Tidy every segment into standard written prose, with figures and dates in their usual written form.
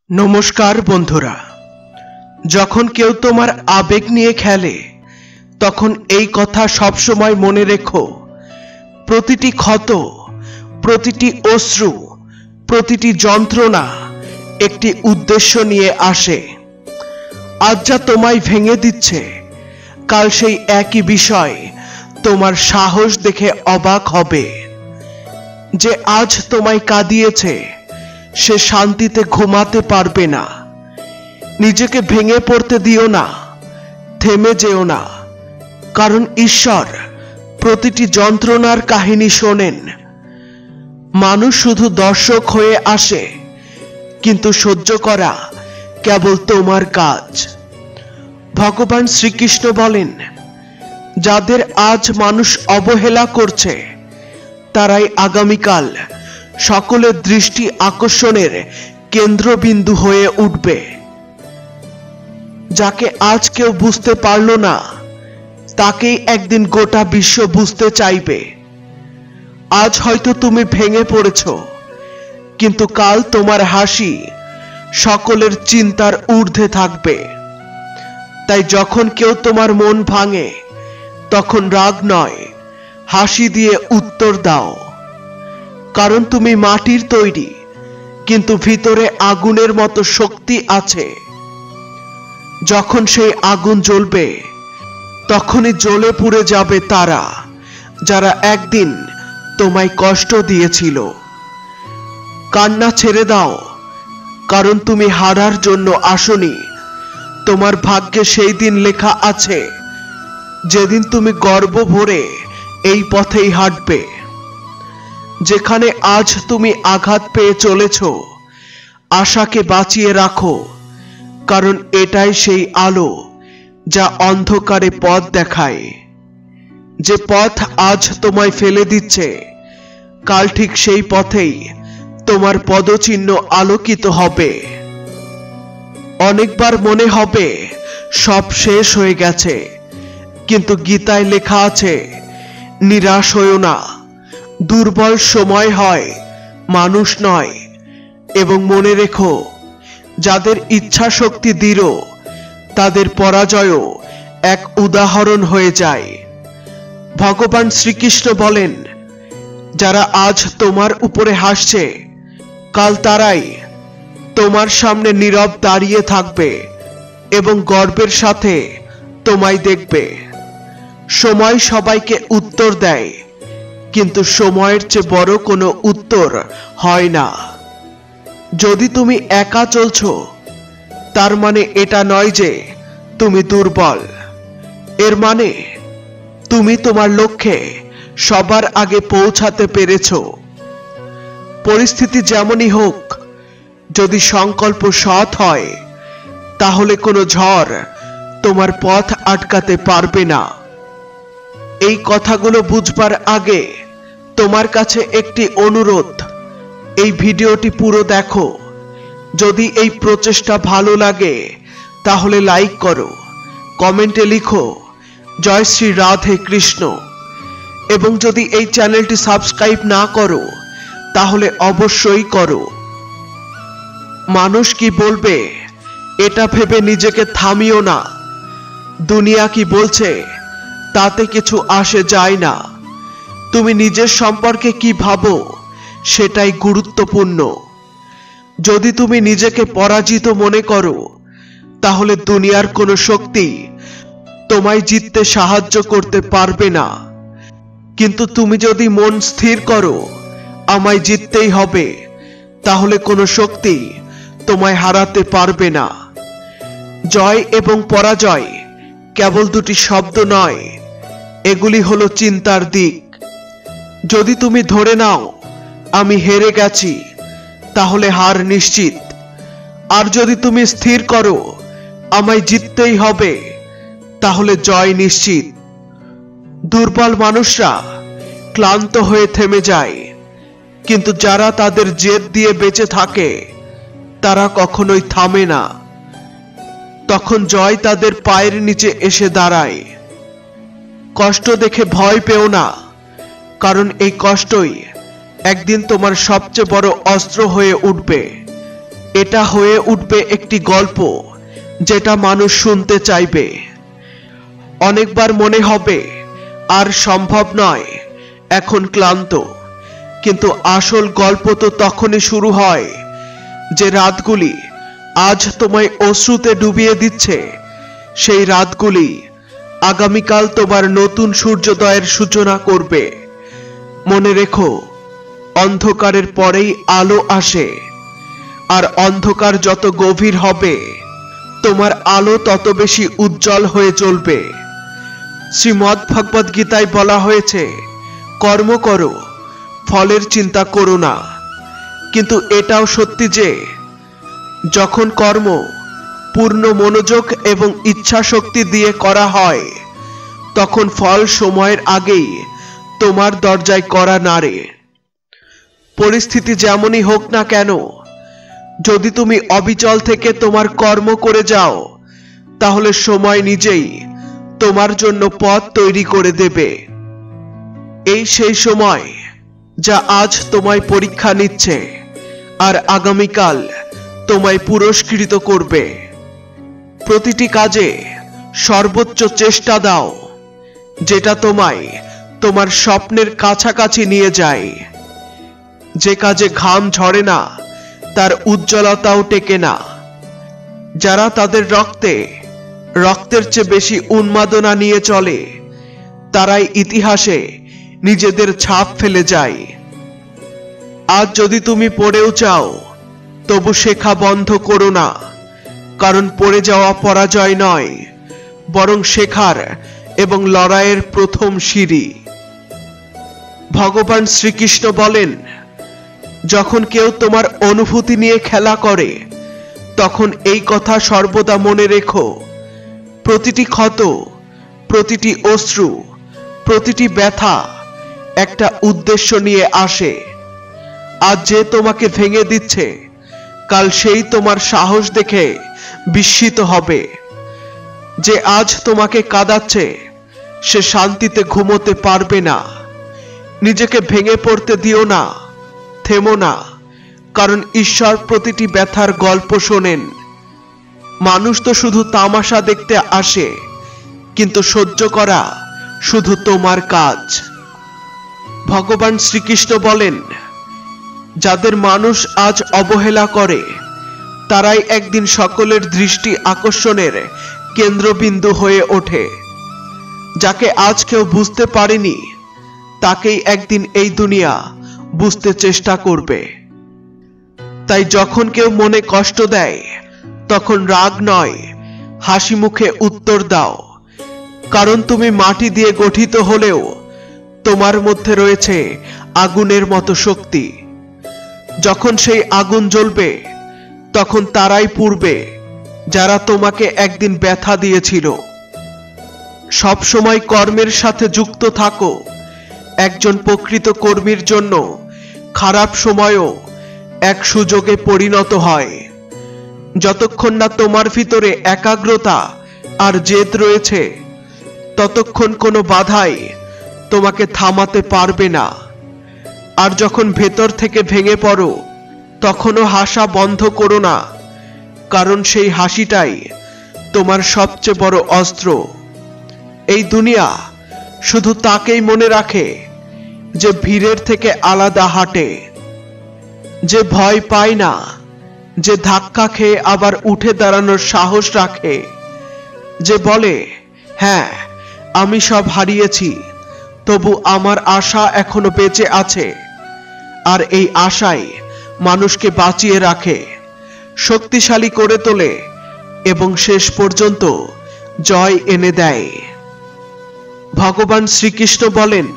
নমস্কার বন্ধুরা, যখন কেউ তোমার আবেগ নিয়ে খেলে তখন এই কথা সবসময় মনে রেখো, প্রতিটি ক্ষত, প্রতিটি অশ্রু, প্রতিটি যন্ত্রণা একটি উদ্দেশ্য নিয়ে আসে। আজ যা তোমায় ভেঙে দিচ্ছে, কাল সেই একই বিষয় তোমার সাহস দেখে অবাক হবে। যে আজ তোমায় কাঁদিয়েছে সে শান্তিতে ঘুমাতে পারবে না। নিজেকে ভেঙে পড়তে দিও না, থেমে যেও না, কারণ ঈশ্বর প্রতিটি যন্ত্রণার কাহিনী শোনেন। মানুষ শুধু দর্শক হয়ে আসে, কিন্তু সহ্য করা কেবল তোমার কাজ। ভগবান শ্রীকৃষ্ণ বলেন, যাদের আজ মানুষ অবহেলা করছে তারাই আগামীকাল সকলের দৃষ্টি আকর্ষণের কেন্দ্রবিন্দু হয়ে উঠবে। যাকে আজ কেউ বুঝতে পারল না, তাকেই একদিন গোটা বিশ্ব বুঝতে চাইবে। আজ হয়তো তুমি ভেঙে পড়েছ, কিন্তু কাল তোমার হাসি সকলের চিন্তার ঊর্ধ্বে থাকবে। তাই যখন কেউ তোমার মন ভাঙে, তখন রাগ নয়, হাসি দিয়ে উত্তর দাও। কারণ তুমি মাটির তৈরি, কিন্তু ভিতরে আগুনের মতো শক্তি আছে। যখন সেই আগুন জ্বলবে, তখনই জ্বলে পুড়ে যাবে তারা যারা একদিন তোমায় কষ্ট দিয়েছিল। কান্না ছেড়ে দাও, কারণ তুমি হারার জন্য আসনি। তোমার ভাগ্যে সেই দিন লেখা আছে যেদিন তুমি গর্ব ভরে এই পথেই হাঁটবে। যেখানে আজ তুমি আঘাত পেয়ে চলেছ, আশাকে বাঁচিয়ে রাখো, কারণ এটাই সেই আলো যা অন্ধকারে পথ দেখায়। যে পথ আজ তোমায় ফেলে দিচ্ছে, কাল ঠিক সেই পথেই তোমার পদচিহ্ন আলোকিত হবে। অনেকবার মনে হবে সব শেষ হয়ে গেছে, কিন্তু গীতায় লেখা আছে, নিরাশ হয়ো না, দুর্বল সময় হয়, মানুষ নয়। এবং মনে রেখো, যাদের ইচ্ছা শক্তি দৃঢ়, তাদের পরাজয়ও এক উদাহরণ হয়ে যায়। ভগবান শ্রীকৃষ্ণ বলেন, যারা আজ তোমার উপরে হাসছে, কাল তারাই তোমার সামনে নীরব দাঁড়িয়ে থাকবে এবং গর্বের সাথে তোমায় দেখবে। সময় সবাইকে উত্তর দেয়, কিন্তু সময়ের চেয়ে বড় কোনো উত্তর হয় না। যদি তুমি একা চলছো, তার মানে এটা নয় যে তুমি দুর্বল। এর মানে তুমি তোমার লক্ষ্যে সবার আগে পৌঁছাতে পেরেছো। পরিস্থিতি যেমনই হোক, যদি সংকল্প সৎ হয়, তাহলে কোনো ঝড় তোমার পথ আটকাতে পারবে না। এই কথাগুলো বুঝবার আগে তোমার কাছে একটি অনুরোধ, এই ভিডিওটি পুরো দেখো। যদি এই প্রচেষ্টা ভালো লাগে তাহলে লাইক করো, কমেন্টে লিখো জয় শ্রী রাধে কৃষ্ণ। এবং যদি এই চ্যানেলটি সাবস্ক্রাইব না করো তাহলে অবশ্যই করো। মানুষ কি বলবে এটা ভেবে নিজেকে থামিও না। দুনিয়া কি বলছে তাতে কিছু আসে যায় না। তুমি নিজের সম্পর্কে কি ভাবো সেটাই গুরুত্বপূর্ণ। যদি তুমি নিজেকে পরাজিত মনে করো, তাহলে দুনিয়ার কোনো শক্তি তোমায় জিততে সাহায্য করতে পারবে না। কিন্তু তুমি যদি মন স্থির করো, আমায় জিততেই হবে, তাহলে কোনো শক্তি তোমায় হারাতে পারবে না। জয় এবং পরাজয় কেবল দুটি শব্দ নয়, এগুলি হলো চিন্তার দিক। যদি তুমি ধরে নাও আমি হেরে গেছি, তাহলে হার নিশ্চিত। আর যদি তুমি স্থির করো আমায় জিততেই হবে, তাহলে জয় নিশ্চিত। দুর্বল মানুষরা ক্লান্ত হয়ে থেমে যায়, কিন্তু যারা তাদের জেদ দিয়ে বেঁচে থাকে তারা কখনোই থামে না। তখন জয় তাদের পায়ের নিচে এসে দাঁড়ায়। কষ্ট দেখে ভয় পেও না, কারণ এই কষ্টই একদিন তোমার সবচেয়ে বড় অস্ত্র হয়ে উঠবে। এটা হয়ে উঠবে একটি গল্প যেটা মানুষ শুনতে চাইবে। অনেকবার মনে হবে আর সম্ভব নয়, এখন ক্লান্ত। কিন্তু আসল গল্প তো তখনই শুরু হয় যে রাতগুলি আজ তোমায় অশ্রুতে ডুবিয়ে দিচ্ছে, সেই রাতগুলি আগামীকাল তোমার নতুন সূর্যোদয়ের সূচনা করবে। মনে রেখো, অন্ধকারের পরেই আলো আসে, আর অন্ধকার যত গভীর হবে তোমার আলো তত বেশি উজ্জ্বল হয়ে চলবে। শ্রীমদ্ ভগবদ গীতায় বলা হয়েছে, কর্ম করো, ফলের চিন্তা করো না। কিন্তু এটাও সত্যি যে যখন কর্ম পূর্ণ মনোযোগ এবং ইচ্ছা শক্তি দিয়ে করা হয়, তখন ফল সময়ের আগেই তোমার দরজায় কড়া নাড়ে। পরিস্থিতি যেমনই হোক না কেন, যদি তুমি অবিচল থেকে তোমার কর্ম করে যাও, তাহলে সময় নিজেই তোমার জন্য পথ তৈরি করে দেবে। এই সেই সময় যা আজ তোমায় পরীক্ষা নিচ্ছে, আর আগামীকাল তোমায় পুরস্কৃত করবে। প্রতিটি কাজে সর্বোচ্চ চেষ্টা দাও, যেটা তোমায় তোমার স্বপ্নের কাছাকাছি নিয়ে যায়। যে কাজে ঘাম ঝরে না, তার উজ্জ্বলতাও টেকে না। যারা তাদের রক্তের চেয়ে বেশি উন্মাদনা নিয়ে চলে, তারাই ইতিহাসে নিজেদের ছাপ ফেলে যায়। আজ যদি তুমি পড়েও চাও, তবু শেখা বন্ধ করো না, কারণ পড়ে যাওয়া পরাজয় নয়, বরং শেখার এবং লড়াইয়ের প্রথম সিঁড়ি। ভগবান শ্রীকৃষ্ণ বলেন, যখন কেউ তোমার অনুভূতি নিয়ে খেলা করে, তখন এই কথা সর্বদা মনে রেখো, প্রতিটি ক্ষত, প্রতিটি অশ্রু, প্রতিটি ব্যথা একটা উদ্দেশ্য নিয়ে আসে। আজ যে তোমাকে ভেঙে দিচ্ছে, কাল সেই তোমার সাহস দেখে বিস্মিত হবে। যে আজ তোমাকে কাঁদাচ্ছে, সে শান্তিতে ঘুমোতে পারবে না। নিজেকে ভেঙে পড়তে দিও না, থেমো না, কারণ ঈশ্বর প্রতিটি ব্যথার গল্প শোনেন। মানুষ তো শুধু তামাশা দেখতে আসে, কিন্তু সহ্য করা শুধু তোমার কাজ। ভগবান শ্রীকৃষ্ণ বলেন, যাদের মানুষ আজ অবহেলা করে, তারাই একদিন সকলের দৃষ্টি আকর্ষণের কেন্দ্রবিন্দু হয়ে ওঠে। যাকে আজ কেউ বুঝতে পারেনি, তাকেই একদিন এই দুনিয়া বুঝতে চেষ্টা করবে। তাই যখন কেউ মনে কষ্ট দেয়, তখন রাগ নয়, হাসি মুখে উত্তর দাও, কারণ তুমি মাটি দিয়ে গঠিত হলেও তোমার মধ্যে রয়েছে আগুনের মতো শক্তি। যখন সেই আগুন জ্বলবে, তখন তারাই পুড়বে যারা তোমাকে একদিন ব্যথা দিয়েছিল। সব সময় কর্মের সাথে যুক্ত থাকো। একজন প্রকৃত কর্মীর জন্য খারাপ সময়ও এক সুযোগে পরিণত হয়। যতক্ষণ না তোমার ভিতরে একাগ্রতা আর জেদ রয়েছে, ততক্ষণ কোনো বাধাই তোমাকে থামাতে পারবে না। আর যখন ভেতর থেকে ভেঙে পড়ো, তখনও হাসা বন্ধ করো না, কারণ সেই হাসিটাই তোমার সবচেয়ে বড় অস্ত্র। এই দুনিয়া শুধু তাকেই মনে রাখে যে ভিড়ের থেকে আলাদা হাঁটে, যে ভয় পায় না, যে ধাক্কা খেয়ে আবার উঠে দাঁড়ানোর সাহস রাখে, যে বলে, হ্যাঁ আমি সব হারিয়েছি, তবু আমার আশা এখনো বেঁচে আছে। আর এই আশাই মানুষকে বাঁচিয়ে রাখে, শক্তিশালী করে তোলে এবং শেষ পর্যন্ত জয় এনে দেয়। ভগবান শ্রীকৃষ্ণ বলেন,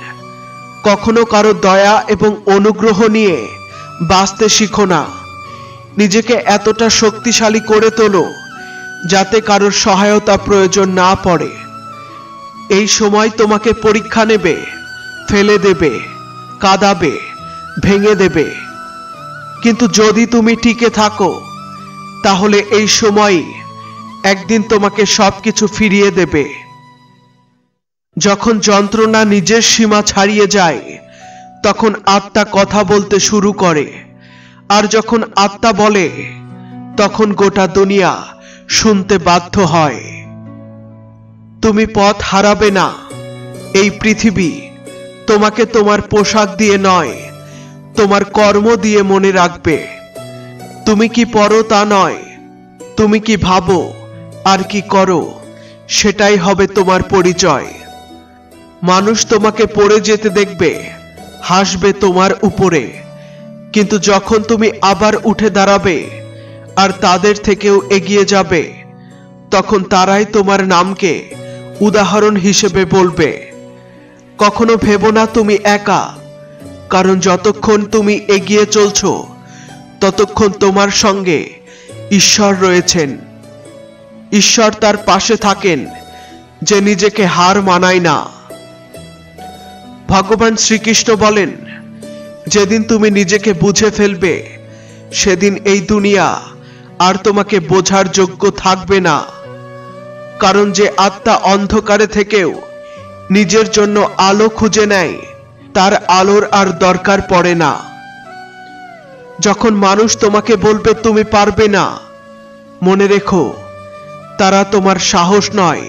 কখনো কারো দয়া এবং অনুগ্রহ নিয়ে বাঁচতে শিখো না। নিজেকে এতটা শক্তিশালী করে তোলো যাতে কারোর সহায়তা প্রয়োজন না পড়ে। এই সময় তোমাকে পরীক্ষা নেবে, ফেলে দেবে, কাঁদাবে, ভেঙে দেবে, কিন্তু যদি তুমি টিকে থাকো, তাহলে এই সময় একদিন তোমাকে সবকিছু ফিরিয়ে দেবে। যখন যন্ত্রণা নিজের সীমা ছাড়িয়ে যায়, তখন আত্মা কথা বলতে শুরু করে। আর যখন আত্মা বলে, তখন গোটা দুনিয়া শুনতে বাধ্য হয়। তুমি পথ হারাবে না। এই পৃথিবী তোমাকে তোমার পোশাক দিয়ে নয়, তোমার কর্ম দিয়ে মনে রাখবে। তুমি কি পড়ো তা নয়, তুমি কি ভাবো আর কি করো সেটাই হবে তোমার পরিচয়। মানুষ তোমাকে পড়ে যেতে দেখবে, হাসবে তোমার উপরে, কিন্তু যখন তুমি আবার উঠে দাঁড়াবে আর তাদের থেকেও এগিয়ে যাবে, তখন তারাই তোমার নামকে উদাহরণ হিসেবে বলবে। কখনো ভেবো না তুমি একা, কারণ যতক্ষণ তুমি এগিয়ে চলছো ততক্ষণ তোমার সঙ্গে ঈশ্বর রয়েছেন। ঈশ্বর তার পাশে থাকেন যে নিজেকে হার মানায় না। ভগবান শ্রীকৃষ্ণ বলেন, যেদিন তুমি নিজেকে বুঝে ফেলবে সেদিন এই দুনিয়া আর তোমাকে বোঝার যোগ্য থাকবে না। কারণ যে আত্মা অন্ধকারে থেকেও নিজের জন্য আলো খুঁজে নেয়, তার আলোর আর দরকার পড়ে না। যখন মানুষ তোমাকে বলবে তুমি পারবে না, মনে রেখো তারা তোমার সাহস নয়,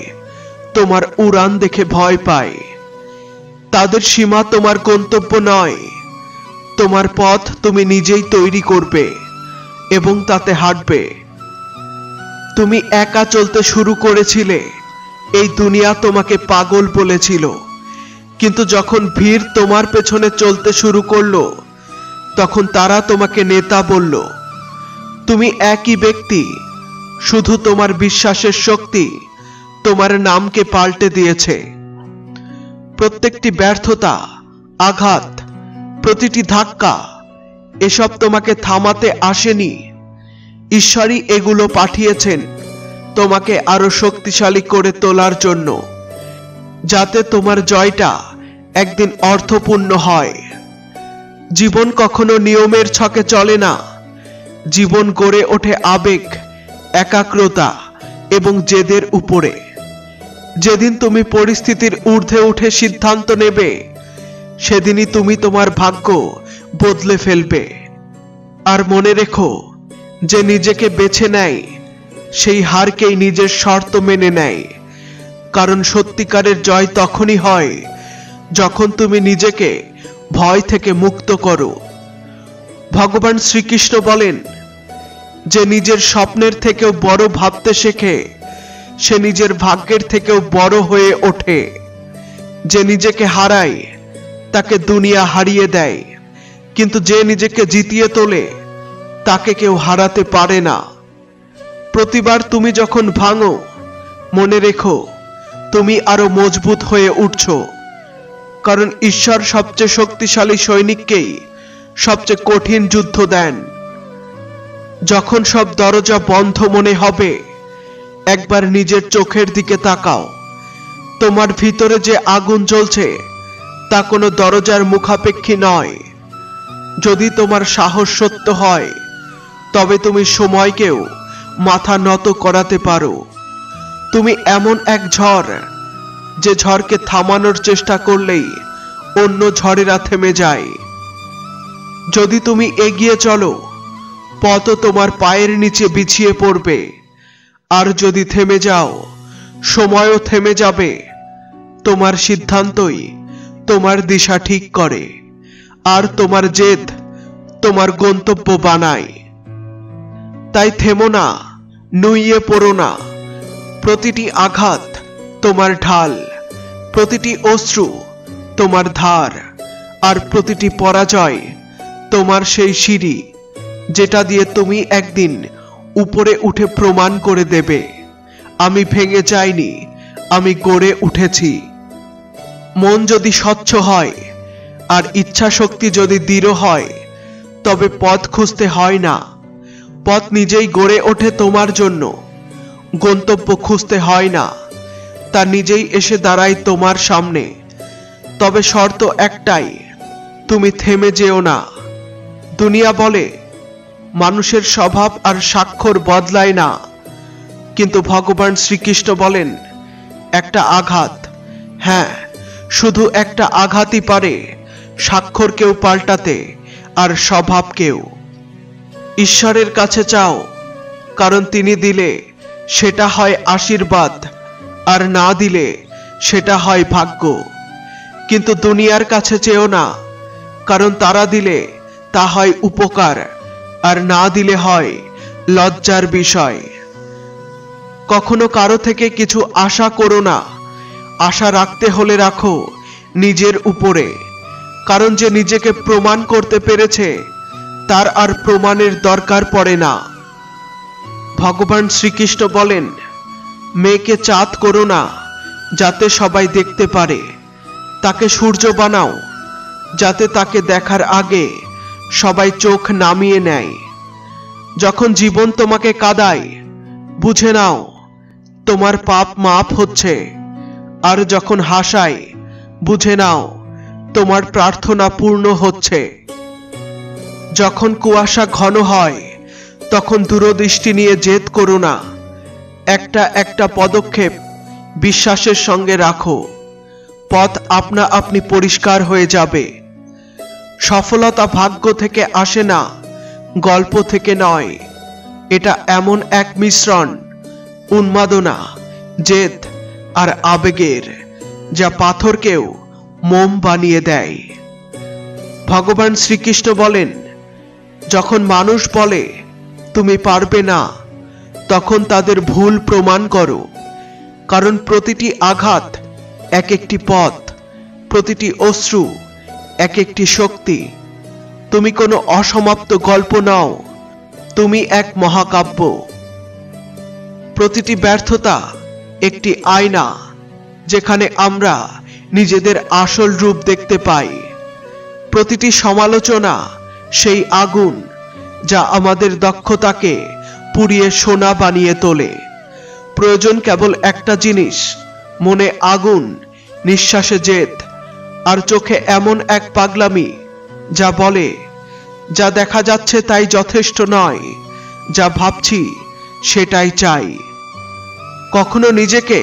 তোমার উড়ান দেখে ভয় পায়। তাদের সীমা তোমার গন্তব্য নয়, তোমার পথ তুমি নিজেই তৈরি করবে এবং তাতে হাঁটবে। তুমি একা চলতে শুরু করেছিলে, এই দুনিয়া তোমাকে পাগল বলেছিল, কিন্তু যখন ভিড় তোমার পেছনে চলতে শুরু করলো তখন তারা তোমাকে নেতা বলল। তুমি একই ব্যক্তি, শুধু তোমার বিশ্বাসের শক্তি তোমার নামকে পাল্টে দিয়েছে। প্রত্যেকটি ব্যর্থতা, আঘাত, প্রতিটি ধাক্কা, এসব তোমাকে থামাতে আসেনি। ঈশ্বরই এগুলো পাঠিয়েছেন তোমাকে আরো শক্তিশালী করে তোলার জন্য, যাতে তোমার জয়টা একদিন অর্থপূর্ণ হয়। জীবন কখনো নিয়মের ছকে চলে না। জীবন গড়ে ওঠে আবেগ, একাগ্রতা এবং জেদের উপরে। যেদিন তুমি পরিস্থিতির ঊর্ধ্বে উঠে সিদ্ধান্ত নেবে, সেদিনই তুমি তোমার ভাগ্য বদলে ফেলবে। আর মনে রেখো, যে নিজেকে বেছে নেয় সেই হারকেই নিজের শর্ত মেনে নেয়। কারণ সত্যিকারের জয় তখনই হয় যখন তুমি নিজেকে ভয় থেকে মুক্ত করো। ভগবান শ্রীকৃষ্ণ বলেন, যে নিজের স্বপ্নের থেকেও বড় ভাবতে শেখে সে নিজের ভাগ্যের থেকেও বড় হয়ে ওঠে। যে নিজেকে হারায় তাকে দুনিয়া হারিয়ে দেয়, কিন্তু যে নিজেকে জিতিয়ে তোলে তাকে কেউ হারাতে পারে না। প্রতিবার তুমি যখন ভাঙো, মনে রেখো তুমি আরো মজবুত হয়ে উঠছো। কারণ ঈশ্বর সবচেয়ে শক্তিশালী সৈনিককেই সবচেয়ে কঠিন যুদ্ধ দেন। যখন সব দরজা বন্ধ মনে হবে, একবার নিজের চোখের দিকে তাকাও। তোমার ভিতরে যে আগুন জ্বলছে তা কোনো দরজার মুখাপেক্ষী নয়। যদি তোমার সাহস সত্য হয়, তবে তুমি সময়কেও মাথা নত করাতে পারো। তুমি এমন এক ঝড়, যে ঝড়কে থামানোর চেষ্টা করলেই অন্য ঝড়েরা থেমে যায়। যদি তুমি এগিয়ে চলো, পথও তোমার পায়ের নিচে বিছিয়ে পড়বে। আর যদি থেমে যাও, সময়ও থেমে যাবে। তোমার সিদ্ধান্তই তোমার দিশা ঠিক করে, আর তোমার জেদ তোমার গন্তব্য বানায়। তাই থেমো না, নুইয়ে পড়ো না। প্রতিটি আঘাত তোমার ঢাল, প্রতিটি অশ্রু তোমার ধার, আর প্রতিটি পরাজয় তোমার সেই সিঁড়ি, যেটা দিয়ে তুমি একদিন উপরে উঠে প্রমাণ করে দেবে, আমি ভেঙে যাইনি, আমি গড়ে উঠেছি। মন যদি স্বচ্ছ হয় আর ইচ্ছা শক্তি যদি দৃঢ় হয়, তবে পথ খুঁজতে হয় না। পথ নিজেই গড়ে ওঠে তোমার জন্য। গন্তব্য খুঁজতে হয় না, তা নিজেই এসে দাঁড়ায় তোমার সামনে। তবে শর্ত একটাই, তুমি থেমে যেও না। দুনিয়া বলে মানুষের স্বভাব আর স্বাক্ষর বদলায় না, কিন্তু ভগবান শ্রীকৃষ্ণ বলেন, একটা আঘাত, হ্যাঁ, শুধু একটা আঘাতই পারে স্বাক্ষরকেও পাল্টাতে আর স্বভাবকেও। ঈশ্বরের কাছে চাও, কারণ তিনি দিলে সেটা হয় আশীর্বাদ, আর না দিলে সেটা হয় ভাগ্য। কিন্তু দুনিয়ার কাছে চেও না, কারণ তারা দিলে তা হয় উপকার, আর না দিলে হয় লজ্জার বিষয়। কখনো কারো থেকে কিছু আশা করো না। আশা রাখতে হলে রাখো নিজের উপরে, কারণ যে নিজেকে প্রমাণ করতে পেরেছে তার আর প্রমাণের দরকার পড়ে না। ভগবান শ্রীকৃষ্ণ বলেন, মেয়েকে চাঁদ করো না যাতে সবাই দেখতে পারে, তাকে সূর্য বানাও যাতে তাকে দেখার আগে সবাই চোখ নামিয়ে নেয়। যখন জীবন তোমাকে কাঁদায়, বুঝে নাও তোমার পাপ মাপ হচ্ছে, আর যখন হাসায়, বুঝে নাও তোমার প্রার্থনা পূর্ণ হচ্ছে। যখন কুয়াশা ঘন হয়, তখন দূরদৃষ্টি নিয়ে জেদ করো না। একটা একটা পদক্ষেপ বিশ্বাসের সঙ্গে রাখো, পথ আপনা আপনি পরিষ্কার হয়ে যাবে। সফলতা ভাগ্য থেকে আসে না, গল্প থেকে নয়। এটা এমন এক মিশ্রণ, উন্মাদনা, জেদ আর আবেগের, যা পাথরকেও মোম বানিয়ে দেয়। ভগবান শ্রীকৃষ্ণ বলেন, যখন মানুষ বলে তুমি পারবে না, তখন তাদের ভুল প্রমাণ করো, কারণ প্রতিটি আঘাত এক একটি পথ, প্রতিটি অশ্রু এক একটি শক্তি। তুমি কোনো অসমাপ্ত গল্প নও, তুমি এক মহাকাব্য। প্রতিটি ব্যর্থতা একটি আয়না, যেখানে আমরা নিজেদের আসল রূপ দেখতে পাই। প্রতিটি সমালোচনা সেই আগুন যা আমাদের দক্ষতাকে পুড়িয়ে সোনা বানিয়ে তোলে। প্রয়োজন কেবল একটা জিনিস, মনে আগুন, নিঃশ্বাসে জেদ, আর চোখে এমন এক পাগলামি যা বলে, যা দেখা যাচ্ছে তাই যথেষ্ট নয়, যা ভাবছি সেটাই চাই। কখনো নিজেকে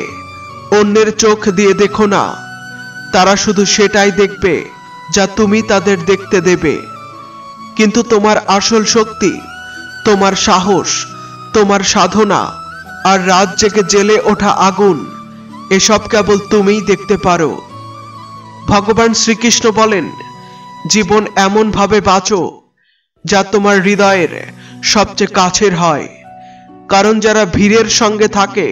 অন্যের চোখ দিয়ে দেখো না, তারা শুধু সেটাই দেখবে যা তুমি তাদের দেখতে দেবে। কিন্তু তোমার আসল শক্তি, তোমার সাহস, তোমার সাধনা আর রাত জেগে জ্বেলে ওঠা আগুন, এসব কেবল তুমিই দেখতে পারো। ভগবান শ্রীকৃষ্ণ বলেন, জীবন এমন ভাবে বাঁচো যা তোমার হৃদয়ের সবচেয়ে কাছের হয়, কারণ যারা ভিড়ের সঙ্গে থাকে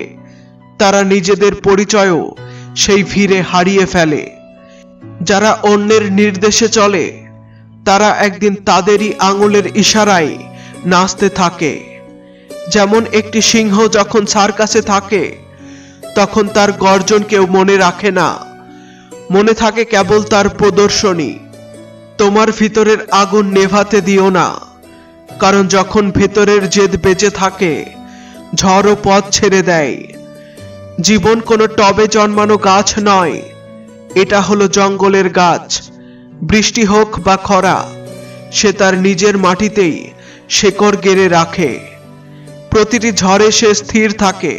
তারা নিজেদের পরিচয়ও সেই ভিড়ে হারিয়ে ফেলে। যারা অন্যের নির্দেশে চলে তারা একদিন তাদেরই আঙুলের ইশারায় নাচতে থাকে। যেমন একটি সিংহ যখন সার্কাসে থাকে, তখন তার গর্জন কেউ মনে রাখে না, মনে থাকে কেবল তার প্রদর্শনী। তোমার ভিতরের আগুন নেভাতে দিও না, কারণ যখন ভেতরের জেদ বেঁচে থাকে, ঝড়ও পথ ছেড়ে দেয়। জীবন কোনো টবে জন্মানো গাছ নয়, এটা হলো জঙ্গলের গাছ। বৃষ্টি হোক বা খরা, সে তার নিজের মাটিতেই শেকড় গেড়ে রাখে। প্রতিটি ঝড়ে সে স্থির থাকে।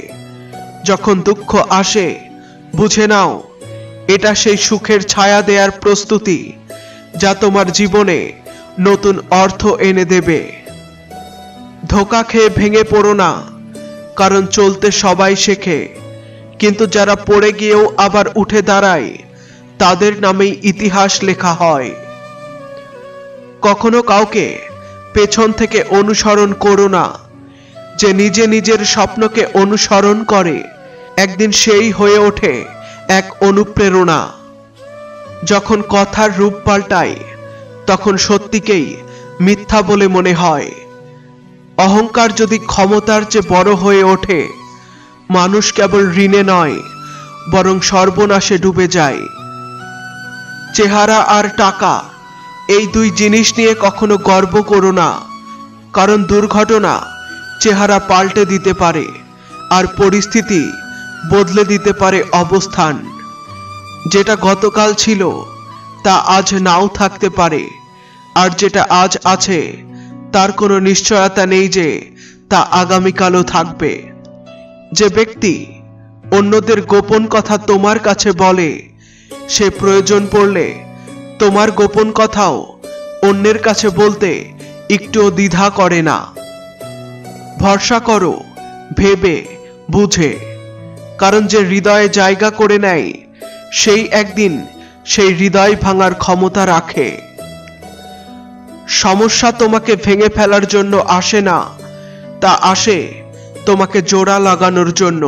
যখন দুঃখ আসে, বুঝে নাও এটা সেই সুখের ছায়া দেয়ার প্রস্তুতি, যা তোমার জীবনে নতুন অর্থ এনে দেবে। ধোঁকা খেয়ে ভেঙে পড়ো না, কারণ চলতে সবাই শেখে, কিন্তু যারা পড়ে গিয়েও আবার উঠে দাঁড়ায় তাদের নামেই ইতিহাস লেখা হয়। কখনো কাউকে পেছন থেকে অনুসরণ করো না। যে নিজে নিজের স্বপ্নকে অনুসরণ করে, একদিন সেই হয়ে ওঠে এক অনুপ্রেরণা। যখন কথার রূপ পাল্টায়, তখন সত্যিকেই মিথ্যা বলে মনে হয়। অহংকার যদি ক্ষমতার চেয়ে বড় হয়ে ওঠে, মানুষ কেবল ঋণে নয়, বরং সর্বনাশে ডুবে যায়। চেহারা আর টাকা, এই দুই জিনিস নিয়ে কখনো গর্ব করো না, কারণ দুর্ঘটনা চেহারা পাল্টে দিতে পারে, আর পরিস্থিতি বদলে দিতে পারে অবস্থান। যেটা গতকাল ছিল তা আজ নাও থাকতে পারে, আর যেটা আজ আছে তার কোনো নিশ্চয়তা নেই যে তা আগামীকালও থাকবে। যে ব্যক্তি অন্যদের গোপন কথা তোমার কাছে বলে, সে প্রয়োজন পড়লে তোমার গোপন কথাও অন্যের কাছে বলতে একটুও দ্বিধা করে না। ভরসা করো ভেবে বুঝে, কারণ যে হৃদয়ে জায়গা করে নেয় সেই একদিন সেই হৃদয় ভাঙার ক্ষমতা রাখে। সমস্যা তোমাকে ভেঙে ফেলার জন্য আসে না, তা আসে তোমাকে জোড়া লাগানোর জন্য।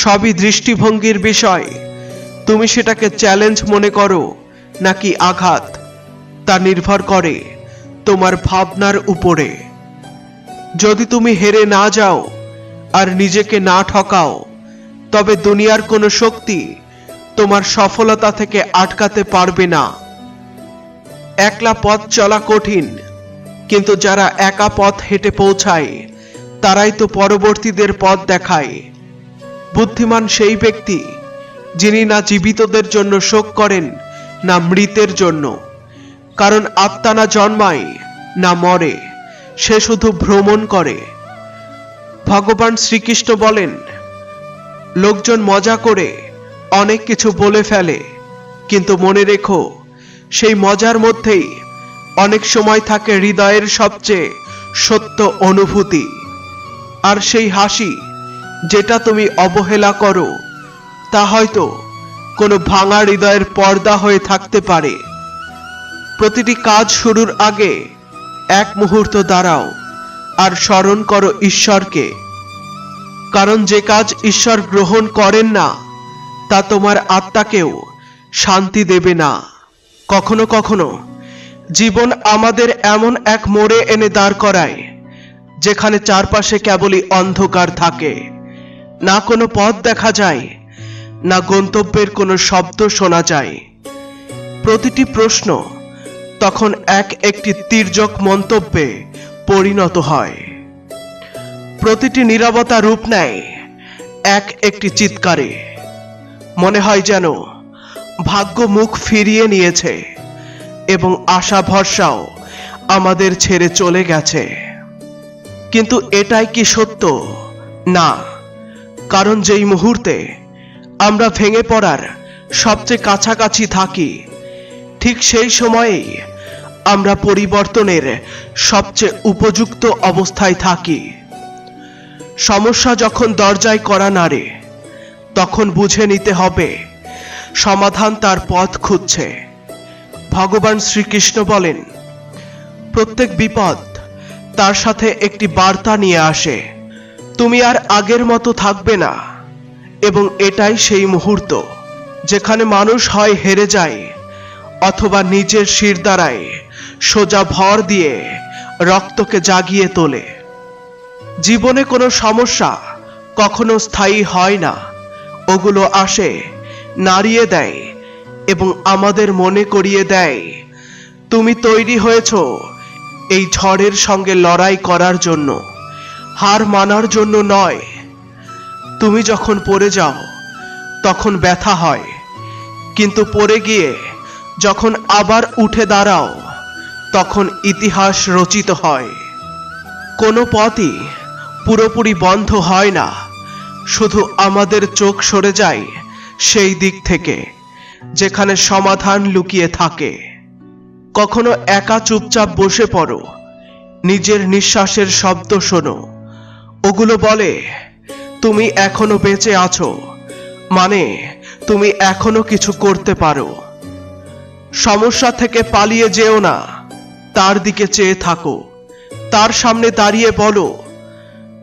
সবই দৃষ্টিভঙ্গির বিষয়। তুমি সেটাকে চ্যালেঞ্জ মনে করো নাকি আঘাত, তা নির্ভর করে তোমার ভাবনার উপরে। যদি তুমি হেরে না যাও আর নিজেকে না ঠকাও, তবে দুনিয়ার কোনো শক্তি তোমার সফলতা থেকে আটকাতে পারবে না। একলা পথ চলা কঠিন, কিন্তু যারা একা পথ হেঁটে পৌঁছায় তারাই তো পরবর্তীদের পথ দেখায়। বুদ্ধিমান সেই ব্যক্তি যিনি না জীবিতদের জন্য শোক করেন না মৃতের জন্য, কারণ আত্মা না জন্মায় না মরে, সে শুধু ভ্রমণ করে। ভগবান শ্রীকৃষ্ণ বলেন, লোকজন মজা করে অনেক কিছু বলে ফেলে, কিন্তু মনে রেখো সেই মজার মধ্যেই অনেক সময় থাকে হৃদয়ের সবচেয়ে সত্য অনুভূতি। আর সেই হাসি যেটা তুমি অবহেলা করো, তা হয়তো কোনো ভাঙা হৃদয়ের পর্দা হয়ে থাকতে পারে। প্রতিটি কাজ শুরুর আগে এক মুহূর্ত দাঁড়াও আর স্মরণ করো ঈশ্বরকে, কারণ যে কাজ ঈশ্বর গ্রহণ করেন না তা তোমার আত্মাকেও শান্তি দেবে না। কখনো কখনো জীবন আমাদের এমন এক মোড়ে এনে দাঁড় করায় যেখানে চারপাশে কেবলই অন্ধকার থাকে, না কোনো পথ দেখা যায়, না গন্তব্যের কোনো শব্দ শোনা যায়। প্রতিটি প্রশ্ন তখন একটি তির্যক মন্তব্যে পরিণত হয়। প্রতিটি নীরবতা রূপ নেয় একটি চিৎকারে। মনে হয় যেন ভাগ্য মুখ ফিরিয়ে নিয়েছে এবং আশা ভরসাও আমাদের ছেড়ে চলে গেছে। কিন্তু এটাই কি সত্য? না, কারণ যেই মুহূর্তে আমরা ভেঙে পড়ার সবচেয়ে কাছাকাছি থাকি, ঠিক সেই সময়েই আমরা পরিবর্তনের সবচেয়ে উপযুক্ত অবস্থায় থাকি। সমস্যা যখন দরজায় কড়া নাড়ে, তখন বুঝে নিতে হবে সমাধান তার পথ খুঁজছে। ভগবান শ্রীকৃষ্ণ বলেন, প্রত্যেক বিপদ তার সাথে একটি বার্তা নিয়ে আসে। তুমি আর আগের মতো থাকবে না, এবং এটাই সেই মুহূর্ত যেখানে মানুষ হয় হেরে যায় অথবা নিজের শিরদাঁড়ায় সোজা ভর দিয়ে রক্তকে জাগিয়ে তোলে। জীবনে কোনো সমস্যা কখনো স্থায়ী হয় না, ওগুলো আসে, নাড়িয়ে দেয় এবং আমাদের মনে করিয়ে দেয় তুমি তৈরি হয়েছো এই ঝড়ের সঙ্গে লড়াই করার জন্য, হার মানার জন্য নয়। তুমি যখন পড়ে যাও তখন ব্যথা হয়, কিন্তু পড়ে গিয়ে যখন আবার উঠে দাঁড়াও তখন ইতিহাস রচিত হয়। কোনো পথই পুরোপুরি বন্ধ হয় না, শুধু আমাদের চোখ সরে যায় সেই দিক থেকে যেখানে সমাধান লুকিয়ে থাকে। কখনো একা চুপচাপ বসে পড়ো, নিজের নিঃশ্বাসের শব্দ শোনো। ওগুলো বলে তুমি এখনো বেঁচে আছো, মানে তুমি এখনো কিছু করতে পারো। সমস্যা থেকে পালিয়ে যেও না, তার দিকে চেয়ে থাকো। তার সামনে দাঁড়িয়ে বলো,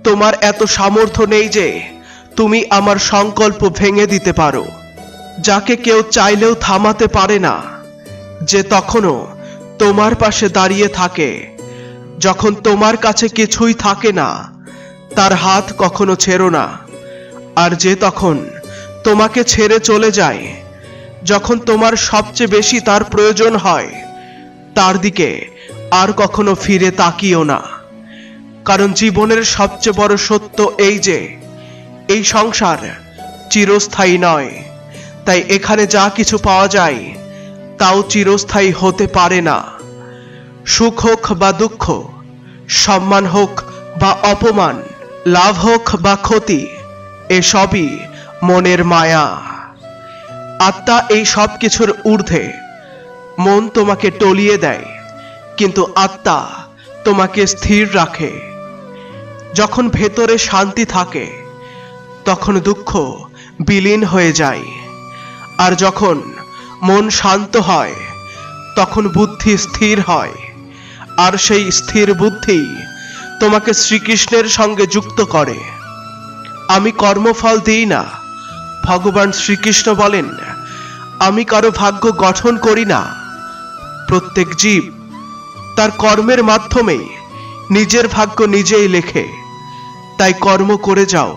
তোমার এত সামর্থ্য নেই যে তুমি আমার সংকল্প ভেঙে দিতে পারো। যাকে কেউ চাইলেও থামাতে পারে না, যে তখনও তোমার পাশে দাঁড়িয়ে থাকে যখন তোমার কাছে কিছুই থাকে না, তার হাত কখনো ছেড়ো না। আর যে তখন তোমাকে ছেড়ে চলে যায় যখন তোমার সবচেয়ে বেশি তার প্রয়োজন হয়, তার দিকে আর কখনো ফিরে তাকিও না। কারণ জীবনের সবচেয়ে বড় সত্য এই যে এই সংসার চিরস্থায়ী নয়, তাই এখানে যা কিছু পাওয়া যায় তাও চিরস্থায়ী হতে পারে না। সুখ হোক বা দুঃখ, সম্মান হোক বা অপমান, লাভ হোক বা ক্ষতি, এসবই মনের মায়া। আত্মা এই সব কিছুর ঊর্ধ্বে। মন তোমাকে টলিয়ে দেয়, কিন্তু আত্মা তোমাকে স্থির রাখে। যখন ভেতরে শান্তি থাকে তখন দুঃখ বিলীন হয়ে যায়, আর যখন মন শান্ত হয় তখন বুদ্ধি স্থির হয়, আর সেই স্থির বুদ্ধি তোমাকে শ্রীকৃষ্ণের সঙ্গে যুক্ত করে। আমি কর্মফল দিই না, ভগবান শ্রীকৃষ্ণ বলেন, আমি কারো ভাগ্য গঠন করি না। প্রত্যেক জীব তার কর্মের মাধ্যমে নিজের ভাগ্য নিজেই লেখে। তাই কর্ম করে যাও,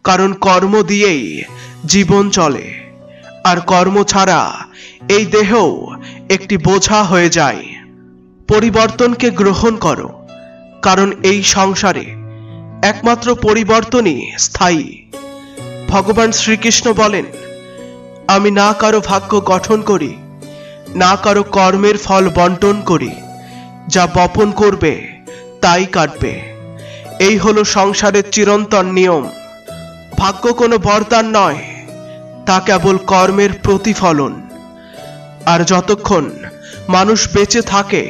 কারণ কর্ম দিয়েই জীবন চলে, আর কর্ম ছাড়া এই দেহ একটি বোঝা হয়ে যায়। পরিবর্তনকে গ্রহণ করো, কারণ এই সংসারে একমাত্র পরিবর্তনই স্থায়ী। ভগবান শ্রীকৃষ্ণ বলেন, আমি না কারো ভাগ্য গঠন করি, না কারো কর্মের ফল বন্টন করি। যা বপন করবে তাই কাটবে। এই হলো সংসারের চিরন্তন নিয়ম। ভাগ্য কোনো বরদান নয়, তা কেবল কর্মের প্রতিফলন। আর যতক্ষণ মানুষ বেঁচে থাকে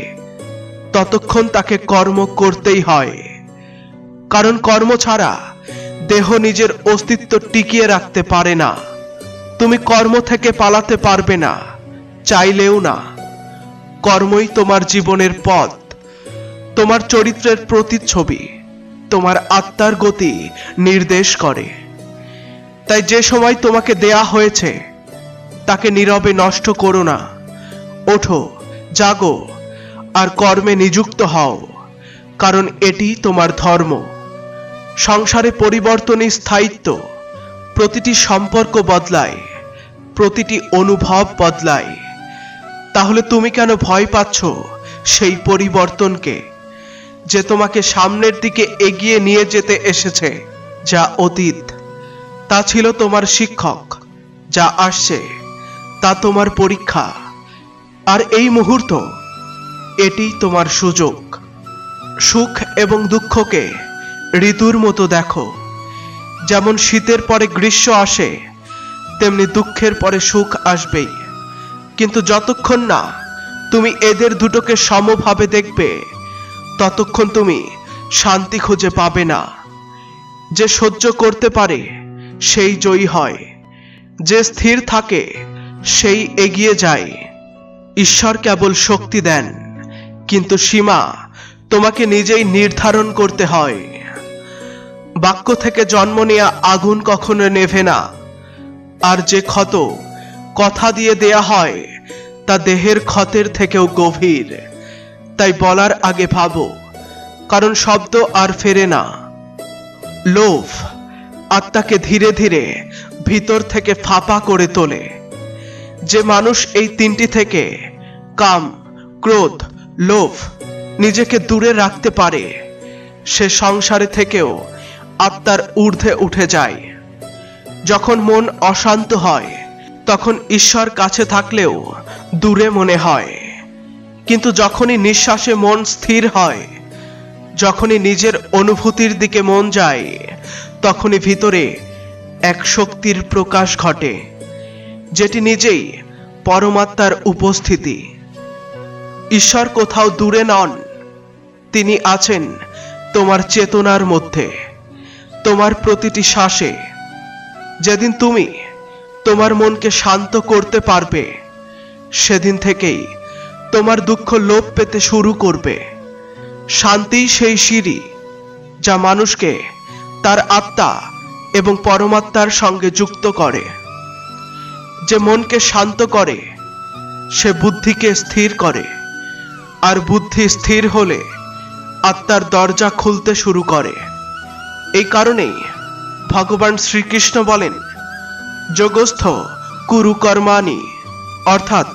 ততক্ষণ তাকে কর্ম করতেই হয়, কারণ কর্ম ছাড়া দেহ নিজের অস্তিত্ব টিকিয়ে রাখতে পারে না। তুমি কর্ম থেকে পালাতে পারবে না, চাইলেও না। কর্মই তোমার জীবনের পথ, তোমার চরিত্রের প্রতিচ্ছবি, তোমার আত্মার গতি নির্দেশ করে। তাই যে সময় তোমাকে দেয়া হয়েছে তাকে নীরবে নষ্ট করো না। ওঠো, জাগো, আর কর্মে নিযুক্ত হও, কারণ এটি তোমার ধর্ম। সংসারে পরিবর্তনই স্থায়িত্ব। প্রতিটি সম্পর্ক বদলায়, প্রতিটি অনুভব বদলায়। তাহলে তুমি কেন ভয় পাচ্ছ সেই পরিবর্তনকে, যে তোমাকে সামনের দিকে এগিয়ে নিয়ে যেতে এসেছে? যা অতীত তা ছিল তোমার শিক্ষক, যা আসছে তা তোমার পরীক্ষা, আর এই মুহূর্ত এটি তোমার সুযোগ। সুখ এবং দুঃখকে ঋতুর মতো দেখো। যেমন শীতের পরে গ্রীষ্ম আসে, তেমনি দুঃখের পরে সুখ আসবেই। কিন্তু যতক্ষণ না তুমি এদের দুটোকে সমভাবে দেখবে ততক্ষণ তুমি শান্তি খুঁজে পাবে না। যে সহ্য করতে পারে সেই জয়ী হয়, যে স্থির থাকে সেই এগিয়ে যায়। ঈশ্বর কেবল শক্তি দেন, কিন্তু সীমা তোমাকে নিজেই নির্ধারণ করতে হয়। বাক্য থেকে জন্ম নেয়া আগুন কখনো নেভে না, আর যে ক্ষত কথা দিয়ে দেয়া হয় তা দেহের ক্ষতের থেকেও গভীর। তাই বলার আগে ভাবো, কারণ শব্দ আর ফেরে না। লোভ আত্মাকে ধীরে ধীরে ভিতর থেকে ফাঁপা করে তোলে। যে মানুষ এই তিনটি থেকে, কাম, ক্রোধ, লোভ, নিজেকে দূরে রাখতে পারে, সে সংসারে থেকেও আত্মার ঊর্ধ্বে উঠে যায়। যখন মন অশান্ত হয় তখন ঈশ্বর কাছে থাকলেও দূরে মনে হয়, কিন্তু যখনই নিঃশ্বাসে মন স্থির হয়, যখনই নিজের অনুভূতির দিকে মন যায়, তখনই ভিতরে এক শক্তির প্রকাশ ঘটে, যেটি নিজেই পরমাত্মার উপস্থিতি। ঈশ্বর কোথাও দূরে নন, তিনি আছেন তোমার চেতনার মধ্যে, তোমার প্রতিটি শ্বাসে। যেদিন তুমি তোমার মনকে শান্ত করতে পারবে, সেদিন থেকেই তোমার দুঃখ লোপ পেতে শুরু করবে। শান্তি সেই সিঁড়ি যা মানুষকে তার আত্মা এবং পরমাত্মার সঙ্গে যুক্ত করে। যে মনকে শান্ত করে সে বুদ্ধিকে স্থির করে, আর বুদ্ধি স্থির হলে আত্মার দরজা খুলতে শুরু করে। এই কারণেই ভগবান শ্রীকৃষ্ণ বলেন, যোগস্থ কুরু কর্মাণি, অর্থাৎ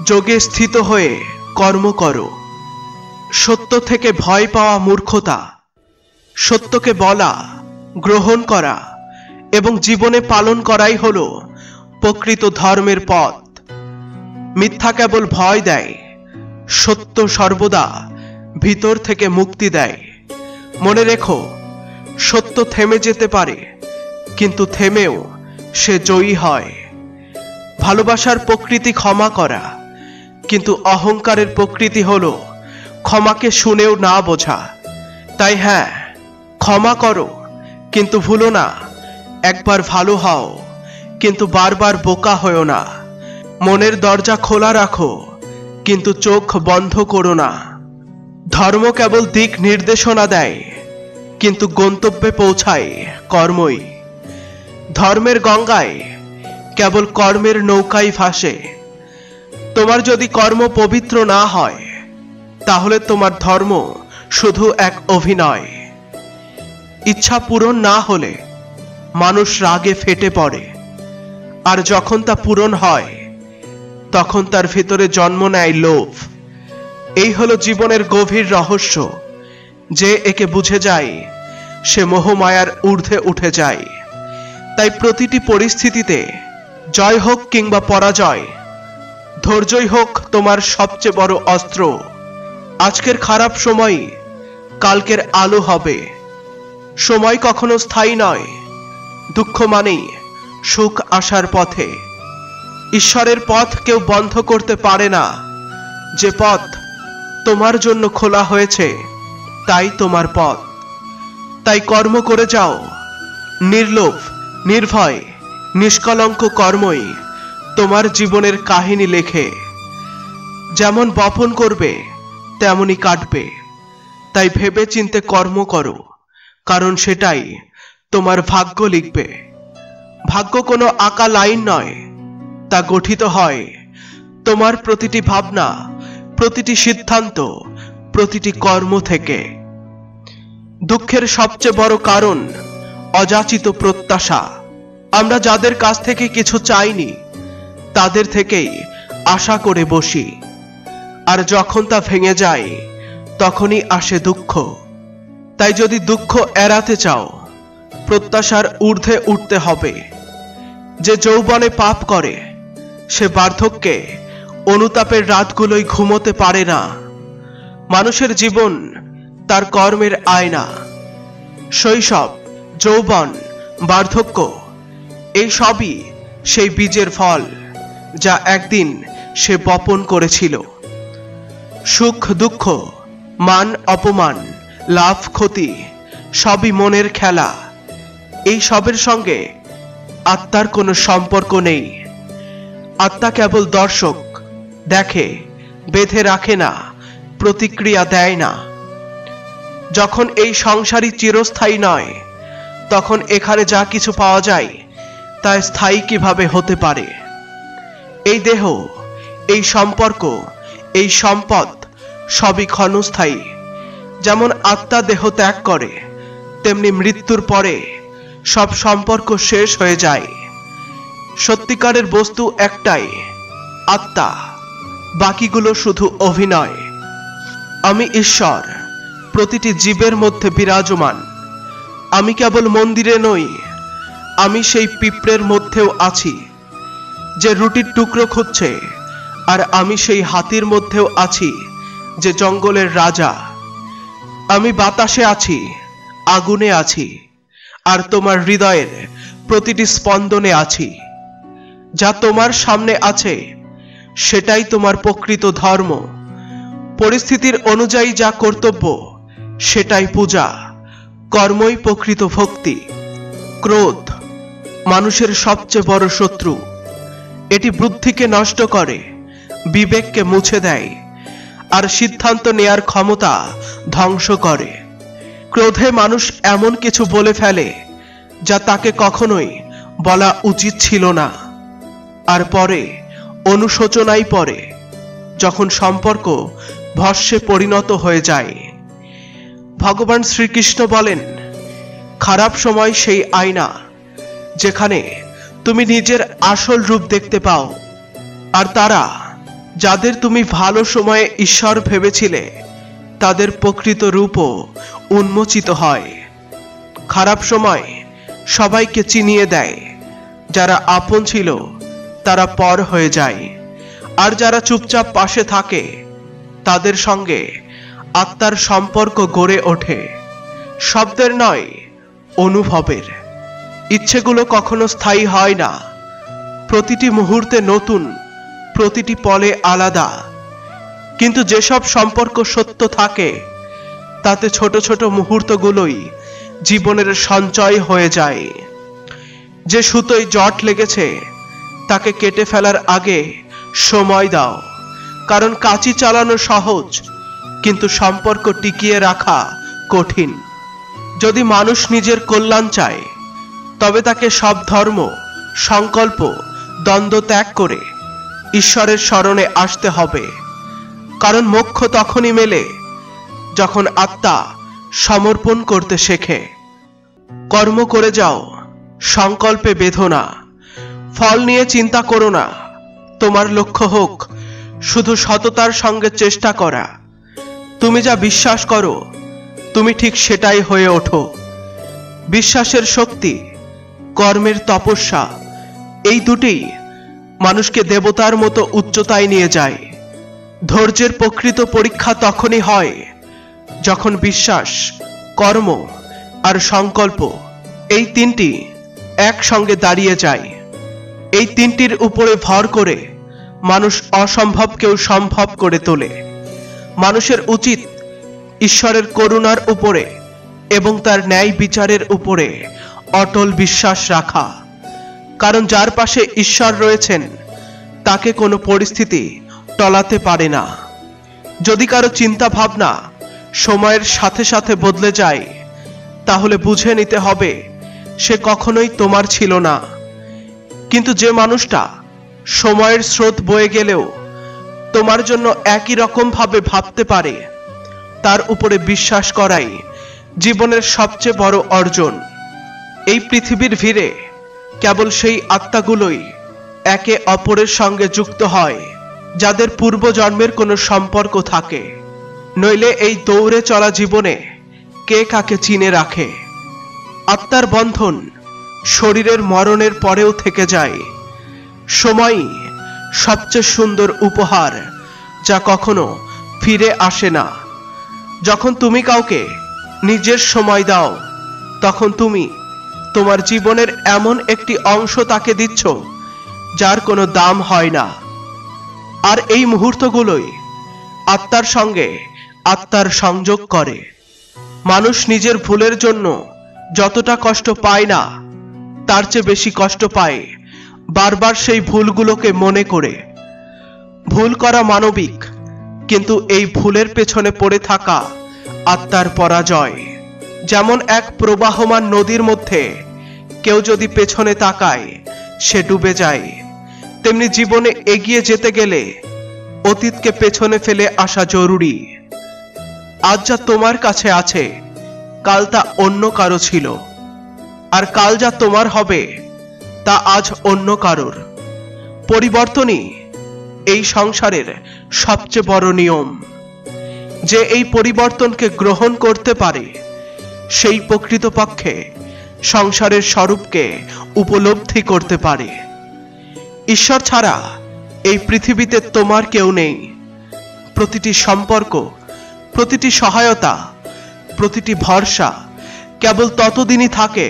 যোগে স্থিত হয়ে কর্ম করো। সত্য থেকে ভয় পাওয়া মূর্খতা। সত্যকে বলা, গ্রহণ করা এবং জীবনে পালন করাই হলো প্রকৃত ধর্মের পথ। মিথ্যা কেবল ভয় দেয়, সত্য সর্বদা ভিতর থেকে মুক্তি দেয়। মনে রেখো, সত্য থেমে যেতে পারে, কিন্তু থেমেও সে জয়ী হয়। ভালোবাসার প্রকৃতি ক্ষমা করা, কিন্তু অহংকারের প্রকৃতি হলো ক্ষমাকে শুনেও না বোঝা। তাই হ্যাঁ, ক্ষমা করো কিন্তু ভুলো না, একবার ভালো হও কিন্তু বারবার বোকা হও না। মনের দরজা খোলা রাখো কিন্তু চোখ বন্ধ করো না। ধর্ম কেবল দিক নির্দেশনা দেয় কিন্তু গন্তব্যে পৌঁছায় কর্মই। ধর্মের গঙ্গায় কেবল কর্মের নৌকাই ভাসে। তোমার যদি কর্ম পবিত্র না হয় তাহলে তোমার ধর্ম শুধু এক অভিনয়। ইচ্ছা পূরণ না হলে মানুষ রাগে ফেটে পড়ে, আর যখন তা পূরণ হয় তখন তার ভিতরে জন্ম নেয় লোভ। এই হলো জীবনের গভীর রহস্য। যে একে বুঝে যায় সে মোহমায়ার ঊর্ধ্বে উঠে যায়। তাই প্রতিটি পরিস্থিতিতে জয় হোক কিংবা পরাজয়, ধৈর্যই হোক তোমার সবচেয়ে বড় অস্ত্র। আজকের খারাপ সময় কালকের আলো হবে। সময় কখনো স্থায়ী নয়। দুঃখ মানেই সুখ আসার পথে। ঈশ্বরের পথ কেউ বন্ধ করতে পারে না। যে পথ তোমার জন্য খোলা হয়েছে তাই তোমার পথ। তাই কর্ম করে যাও, নির্লোভ, নির্ভয়, নিষ্কলঙ্ক কর্মই তোমার জীবনের কাহিনী লেখে। যেমন বপন করবে তেমনই কাটবে। তাই ভেবে চিন্তে কর্ম করো, কারণ সেটাই তোমার ভাগ্য লিখবে। ভাগ্য কোনো আঁকা লাইন নয়, তা গঠিত হয় তোমার প্রতিটি ভাবনা, প্রতিটি সিদ্ধান্ত, প্রতিটি কর্ম থেকে। দুঃখের সবচেয়ে বড় কারণ অযাচিত প্রত্যাশা। আমরা যাদের কাছ থেকে কিছু চাইনি তাদের থেকেই আশা করে বসি, আর যখন তা ভেঙে যায় তখনই আসে দুঃখ। তাই যদি দুঃখ এড়াতে চাও প্রত্যাশার ঊর্ধ্বে উঠতে হবে। যে যৌবনে পাপ করে সে বার্ধক্যে অনুতাপের রাতগুলোই ঘুমোতে পারে না। মানুষের জীবন তার কর্মের আয়না। শৈশব, যৌবন, বার্ধক্য এই সবই সেই বীজের ফল যা একদিন সে বপন করেছিল। সুখ দুঃখ, মান অপমান, লাভ ক্ষতি সবই মনের খেলা। এই সবের সঙ্গে আত্মার কোনো সম্পর্ক নেই। আত্মা কেবল দর্শক, দেখে, বেঁধে রাখে না, প্রতিক্রিয়া দেয় না। যখন এই সংসারই চিরস্থায়ী নয় তখন এখানে যা কিছু পাওয়া যায় তা স্থায়ী কিভাবে হতে পারে? এই দেহ, এই সম্পর্ক, এই সম্পদ সবই ক্ষণস্থায়ী। যেমন আত্মা দেহ ত্যাগ করে তেমনি মৃত্যুর পরে সব সম্পর্ক শেষ হয়ে যায়। সত্যিকারের বস্তু একটাই, আত্মা। বাকিগুলো শুধু অভিনয়। আমি ঈশ্বর প্রতিটি জীবের মধ্যে বিরাজমান। আমি কেবল মন্দিরে নই, আমি সেই পিঁপড়ের মধ্যেও আছি যে রুটির টুকরো খুঁজছে, আর আমি সেই হাতির মধ্যেও আছি যে জঙ্গলের রাজা। আমি বাতাসে আছি, আগুনে আছি, আর তোমার হৃদয়ের প্রতিটি স্পন্দনে আছি। যা তোমার সামনে আছে সেটাই তোমার প্রকৃত ধর্ম। পরিস্থিতির অনুযায়ী যা কর্তব্য সেটাই পূজা। কর্মই প্রকৃত ভক্তি। ক্রোধ মানুষের সবচেয়ে বড় শত্রু। এটি বুদ্ধিকে নষ্ট করে, বিবেককে মুছে দেয়, আর সিদ্ধান্ত নেয়ার ক্ষমতা ধ্বংস করে। ক্রোধে মানুষ এমন কিছু বলে ফেলে যা তাকে কখনোই বলা উচিত ছিল না, আর পরে অনুশোচনাই পড়ে যখন সম্পর্ক ভস্মে পরিণত হয়ে যায়। ভগবান শ্রীকৃষ্ণ বলেন, খারাপ সময় সেই আয়না যেখানে তুমি নিজের আসল রূপ দেখতে পাও, আর তারা যাদের তুমি ভালো সময়ে ঈশ্বর ভেবেছিলে তাদের প্রকৃত রূপও উন্মোচিত হয়। খারাপ সময় সবাইকে চিনিয়ে দেয়। যারা আপন ছিল তারা পর হয়ে যায়, আর যারা চুপচাপ পাশে থাকে তাদের সঙ্গে আত্মার সম্পর্ক গড়ে ওঠে। শব্দের নয়, অনুভবের। ইচ্ছেগুলো কখনো স্থায়ী হয় না। প্রতিটি মুহূর্তে নতুন, প্রতিটি পলে আলাদা। কিন্তু যেসব সম্পর্ক সত্য থাকে তাতে ছোট ছোট মুহূর্তগুলোই জীবনের সঞ্চয় হয়ে যায়। যে সুতোয় জট লেগেছে তাকে কেটে ফেলার আগে সময় দাও, কারণ কাঁচি চালানো সহজ, কিন্তু সম্পর্ক টিকিয়ে রাখা কঠিন। যদি মানুষ নিজের কল্যাণ চায়, তবে তাকে সব ধর্ম, সংকল্প, দ্বন্দ্ব ত্যাগ করে ঈশ্বরের শরণে আসতে হবে। কারণ মোক্ষ তখনই মেলে যখন আত্মা সমর্পণ করতে শেখে। কর্ম করে যাও, সংকল্পে বেঁধো না, ফল নিয়ে চিন্তা করো না। তোমার লক্ষ্য হোক শুধু সততার সঙ্গে চেষ্টা করা। তুমি যা বিশ্বাস করো তুমি ঠিক সেটাই হয়ে ওঠো। বিশ্বাসের শক্তি, কর্মের তপস্যা, এই দুটিই মানুষকে দেবতার মতো উচ্চতায় নিয়ে যায়। ধৈর্যের প্রকৃত পরীক্ষা তখনই হয় যখন বিশ্বাস, কর্ম আর সংকল্প এই তিনটি একসঙ্গে দাঁড়িয়ে যায়। এই তিনটির উপরে ভর করে মানুষ অসম্ভবকেও সম্ভব করে তোলে। মানুষের উচিত ঈশ্বরের করুণার উপরে এবং তার ন্যায় বিচারের উপরে অটল বিশ্বাস রাখা। কারণ যার পাশে ঈশ্বর রয়েছেন তাকে কোনো পরিস্থিতি টলাতে পারে না। যদি কারো চিন্তা ভাবনা সময়ের সাথে সাথে বদলে যায়, তাহলে বুঝে নিতে হবে সে কখনোই তোমার ছিল না। কিন্তু যে মানুষটা সময়ের স্রোত বয়ে গেলেও তোমার জন্য একই রকম ভাবে ভাবতে পারে, তার উপরে বিশ্বাস করাই জীবনের সবচেয়ে বড় অর্জন। এই পৃথিবীর ভিড়ে কেবল সেই আত্মাগুলোই একে অপরের সঙ্গে যুক্ত হয় যাদের পূর্বজন্মের কোনো সম্পর্ক থাকে। নইলে এই দৌড়ে চলা জীবনে কে কাকে চিনে রাখে? আত্মার বন্ধন শরীরের মরণের পরেও থেকে যায়। সময়ই সবচেয়ে সুন্দর উপহার, যা কখনো ফিরে আসে না। যখন তুমি কাউকে নিজের সময় দাও, তখন তুমি তোমার জীবনের এমন একটি অংশ তাকে দিচ্ছ যার কোনো দাম হয় না। আর এই মুহূর্তগুলোই আত্মার সঙ্গে আত্মার সংযোগ করে। মানুষ নিজের ভুলের জন্য যতটা কষ্ট পায় না, তার চেয়ে বেশি কষ্ট পায় বারবার সেই ভুলগুলোকে মনে করে। ভুল করা মানবিক, কিন্তু এই ভুলের পেছনে পড়ে থাকা আত্মার পরাজয়। যেমন এক প্রবাহমান নদীর মধ্যে কেউ যদি পেছনে তাকায় সে ডুবে যায়, তেমনি জীবনে এগিয়ে যেতে গেলে অতীতকে পেছনে ফেলে আসা জরুরি। আজ যা তোমার কাছে আছে কাল তা অন্য কারো ছিল, আর কাল যা তোমার হবে তা আজ অন্য কারোর। পরিবর্তনই এই সংসারের সবচেয়ে বড় নিয়ম। যে এই পরিবর্তনকে গ্রহণ করতে পারে সেই প্রকৃতপক্ষে সংসারের স্বরূপকে উপলব্ধি করতে পারে। ঈশ্বর ছাড়া এই পৃথিবীতে তোমার কেউ নেই। প্রতিটি সম্পর্ক, প্রতিটি সহায়তা, প্রতিটি ভরসা কেবল ততদিনই থাকে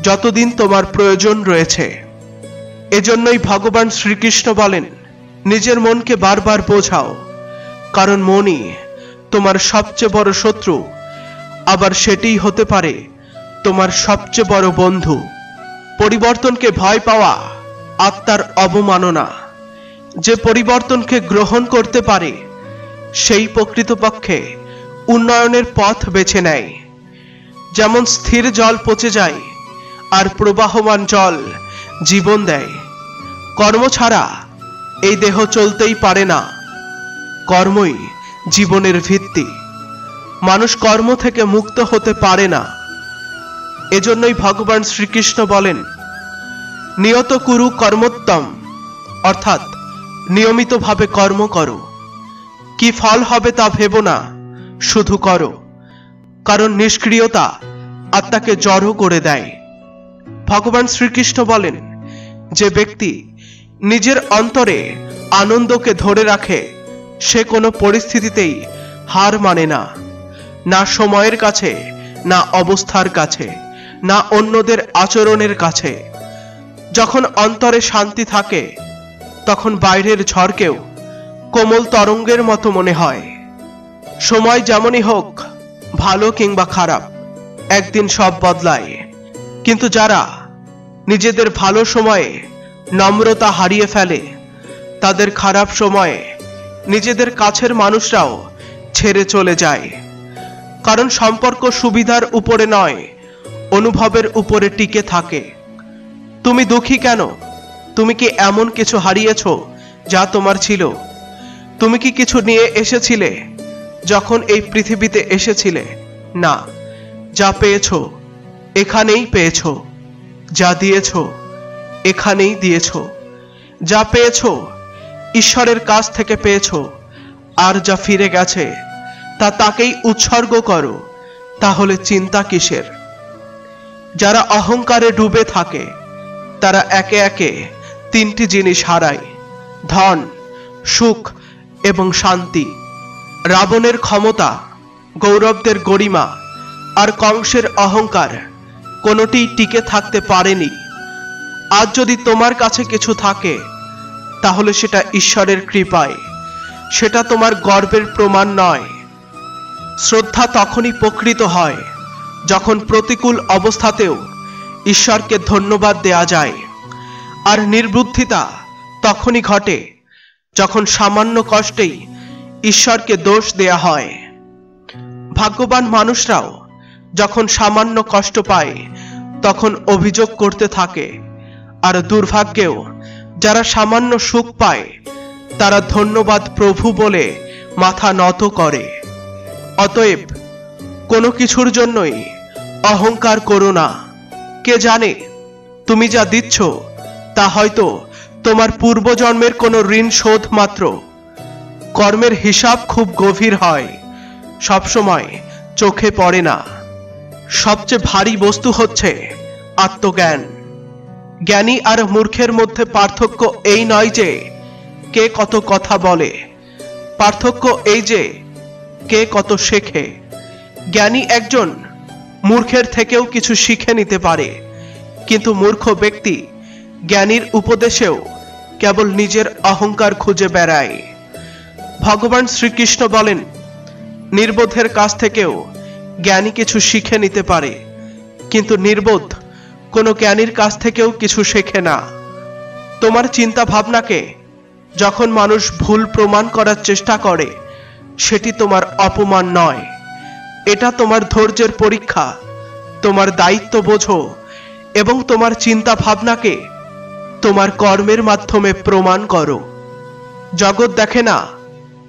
যতদিন তোমার প্রয়োজন রয়েছে। এজন্যই ভগবান শ্রীকৃষ্ণ বলেন, নিজের মনকে বারবার বোঝাও, কারণ মনই তোমার সবচেয়ে বড় শত্রু, আবার সেটিই হতে পারে তোমার সবচেয়ে বড় বন্ধু। পরিবর্তনকে ভয় পাওয়া আত্মার অবমাননা। যে পরিবর্তনকে গ্রহণ করতে পারে সেই প্রকৃতপক্ষে উন্নয়নের পথ বেছে নেয়। যেমন স্থির জল পচে যায় আর প্রবাহমান জল জীবন দেয়। কর্ম ছাড়া এই দেহ চলতেই পারে না। কর্মই জীবনের ভিত্তি। মানুষ কর্ম থেকে মুক্ত হতে পারে না। এজন্যই ভগবান শ্রীকৃষ্ণ বলেন, নিয়ত কুরু কর্মোত্তম, অর্থাৎ নিয়মিতভাবে কর্ম করো। কি ফল হবে তা ভেবো না, শুধু করো। কারণ নিষ্ক্রিয়তা আত্মাকে জড়ো করে দেয়। ভগবান শ্রীকৃষ্ণ বলেন, যে ব্যক্তি নিজের অন্তরে আনন্দকে ধরে রাখে সে কোনো পরিস্থিতিতেই হার মানে না, না সময়ের কাছে, না অবস্থার কাছে, না অন্যদের আচরণের কাছে। যখন অন্তরে শান্তি থাকে তখন বাইরের ঝড়কেও কোমল তরঙ্গের মতো মনে হয়। সময় যেমনই হোক, ভালো কিংবা খারাপ, একদিন সব বদলায়, কিন্তু যারা নিজেদের ভালো সময়ে নম্রতা হারিয়ে ফেলে, তাদের খারাপ সময়ে নিজেদের কাছের মানুষরাও ছেড়ে চলে যায়। কারণ সম্পর্ক সুবিধার উপরে নয়, অনুভবের উপরে টিকে থাকে। তুমি দুঃখী কেন? তুমি কি এমন কিছু হারিয়েছ যা তোমার ছিল? তুমি কি কিছু নিয়ে এসেছিলে যখন এই পৃথিবীতে এসেছিলে? না, যা পেয়েছো এখানেই পেয়েছো, যা দিয়েছো এখানেই দিয়েছো। যা পেয়েছো ঈশ্বরের কাছ থেকে পেয়েছো, আর যা ফিরে গেছে তা তাকেই উৎসর্গ করো। তাহলে চিন্তা কিসের? যারা অহংকারে ডুবে থাকে তারা একে একে তিনটি জিনিস হারায়: ধন, সুখ এবং শান্তি। রাবণের ক্ষমতা, গৌরবদের গরিমা আর কংসের অহংকার কোনোটিই টিকে থাকতে পারেনি। আজ যদি তোমার কাছে কিছু থাকে তাহলে সেটা ঈশ্বরের কৃপায়, সেটা তোমার গর্বের প্রমাণ নয়। শ্রদ্ধা তখনই প্রকৃত হয় যখন প্রতিকূল অবস্থাতেও ঈশ্বরকে ধন্যবাদ দেয়া যায়। আর নির্বুদ্ধিতা তখনই ঘটে যখন সামান্য কষ্টেই ঈশ্বরকে দোষ দেয়া হয়। ভাগ্যবান মানুষরাও যখন সামান্য কষ্ট পায় তখন অভিযোগ করতে থাকে, আর দুর্ভাগ্যেও যারা সামান্য সুখ পায় তারা ধন্যবাদ প্রভু বলে মাথা নত করে। অতএব কোনো কিছুর জন্যই অহংকার করো না। কে জানে তুমি যা দিচ্ছ তা হয়তো তোমার পূর্বজন্মের কোনো ঋণ শোধ মাত্র। কর্মের হিসাব খুব গভীর হয়, সবসময় চোখে পড়ে না। সবচেয়ে ভারী বস্তু হচ্ছে আত্মজ্ঞান। জ্ঞানী আর মূর্খের মধ্যে পার্থক্য এই নয় যে কে কত কথা বলে, পার্থক্য এই যে কে কত শেখে। জ্ঞানী একজন মূর্খের থেকেও কিছু শিখে নিতে পারে, কিন্তু মূর্খ ব্যক্তি জ্ঞানীর উপদেশেও কেবল নিজের অহংকার খুঁজে বেড়ায়। ভগবান শ্রীকৃষ্ণ বলেন, নির্বোধের কাছ থেকেও জ্ঞানী কিছু শিখে নিতে পারে, কিন্তু নির্বোধ কোনো জ্ঞানীর কাছ থেকেও কিছু শেখে না। তোমার চিন্তা ভাবনাকে যখন মানুষ ভুল প্রমাণ করার চেষ্টা করে, সেটি তোমার অপমান নয়, এটা তোমার ধৈর্যের পরীক্ষা। তোমার দায়িত্ব বোঝো এবং তোমার চিন্তা ভাবনাকে তোমার কর্মের মাধ্যমে প্রমাণ করো। জগৎ দেখে না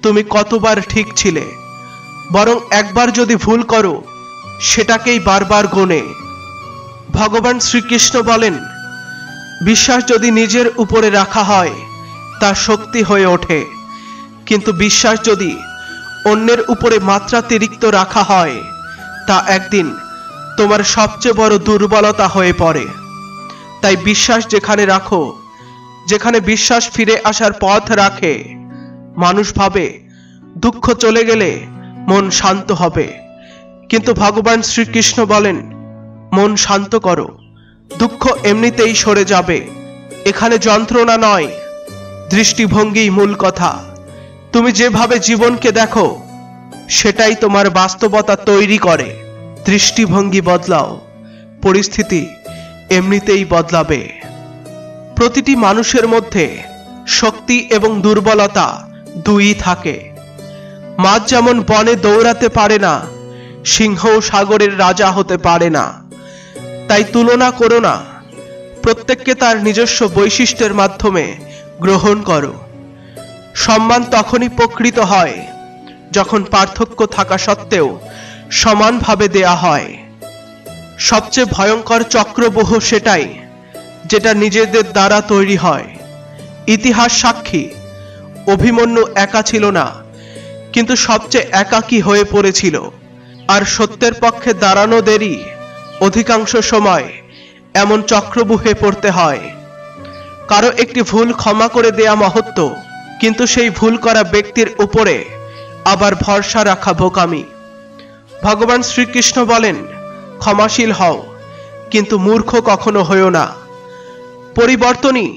তুমি কতবার ঠিক ছিলে, বরং একবার যদি ভুল করো সেটাকেই বারবার গোনে। ভগবান শ্রীকৃষ্ণ বলেন, বিশ্বাস যদি নিজের উপরে রাখা হয় তা শক্তি হয়ে ওঠে, কিন্তু বিশ্বাস যদি অন্যের উপরে মাত্রাতিরিক্ত রাখা হয় তা একদিন তোমার সবচেয়ে বড় দুর্বলতা হয়ে পড়ে। তাই বিশ্বাস যেখানে রাখো, যেখানে বিশ্বাস ফিরে আসার পথ রাখে, মানুষ ভাবে দুঃখ চলে গেলে মন শান্ত হবে, কিন্তু ভগবান শ্রীকৃষ্ণ বলেন, মন শান্ত করো, দুঃখ এমনিতেই সরে যাবে। এখানে যন্ত্রণা নয়, দৃষ্টিভঙ্গি মূল কথা। তুমি যেভাবে জীবনকে দেখো সেটাই তোমার বাস্তবতা তৈরি করে। দৃষ্টিভঙ্গি বদলাও, পরিস্থিতি এমনিতেই বদলাবে। প্রতিটি মানুষের মধ্যে শক্তি এবং দুর্বলতা দুই থাকে। মাছ যেমন বনে দৌড়াতে পারে না, সিংহ সাগরের রাজা হতে পারে না। তাই তুলনা করো না, প্রত্যেককে তার নিজস্ব বৈশিষ্ট্যের মাধ্যমে গ্রহণ করো। সম্মান তখনই প্রকৃত হয় যখন পার্থক্য থাকা সত্ত্বেও সমানভাবে দেয়া হয়। সবচেয়ে ভয়ঙ্কর চক্রব্যূহ সেটাই যেটা নিজেদের দ্বারা তৈরি হয়। ইতিহাস সাক্ষী, অভিমন্যু একা ছিল না, কিন্তু সবচেয়ে একাকী হয়ে পড়েছিল। আর সত্যের পক্ষে দাঁড়ানোদেরই অধিকাংশ সময় এমন চক্রব্যূহে পড়তে হয়। কারো একটি ভুল ক্ষমা করে দেয়া মহত্ব, কিন্তু সেই ভুল করা ব্যক্তির উপরে আবার ভরসা রাখা বোকামি। ভগবান শ্রীকৃষ্ণ বলেন, ক্ষমাশীল হও, কিন্তু মূর্খ কখনো হয়ো না। পরিবর্তনই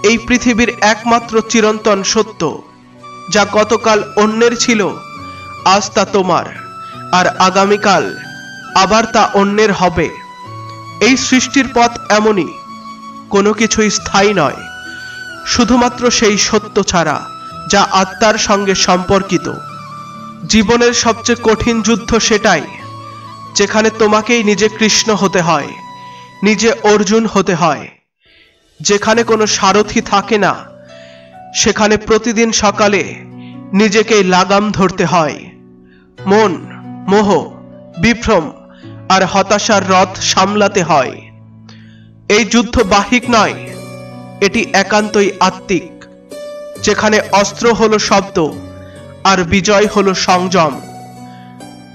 এই পৃথিবীর একমাত্র চিরন্তন সত্য। যা গতকাল অন্যের ছিল, আজ তা তোমার, আর আগামীকাল আবার তা অন্যের হবে। এই সৃষ্টির পথ এমনই, কোনো কিছুই স্থায়ী নয়, শুধুমাত্র সেই সত্য ছাড়া যা আত্মার সঙ্গে সম্পর্কিত। জীবনের সবচেয়ে কঠিন যুদ্ধ সেটাই, যেখানে তোমাকেই নিজে কৃষ্ণ হতে হয়, নিজে অর্জুন হতে হয়, যেখানে কোনো সারথি থাকে না, সেখানে প্রতিদিন সকালে নিজেকেই লাগাম ধরতে হয়। মন, মোহ, বিভ্রম আর হতাশার রথ সামলাতে হয়। এই যুদ্ধ বাহিক নয়, এটি একান্তই আত্মিক, যেখানে অস্ত্র হলো শব্দ আর বিজয় হলো সংযম।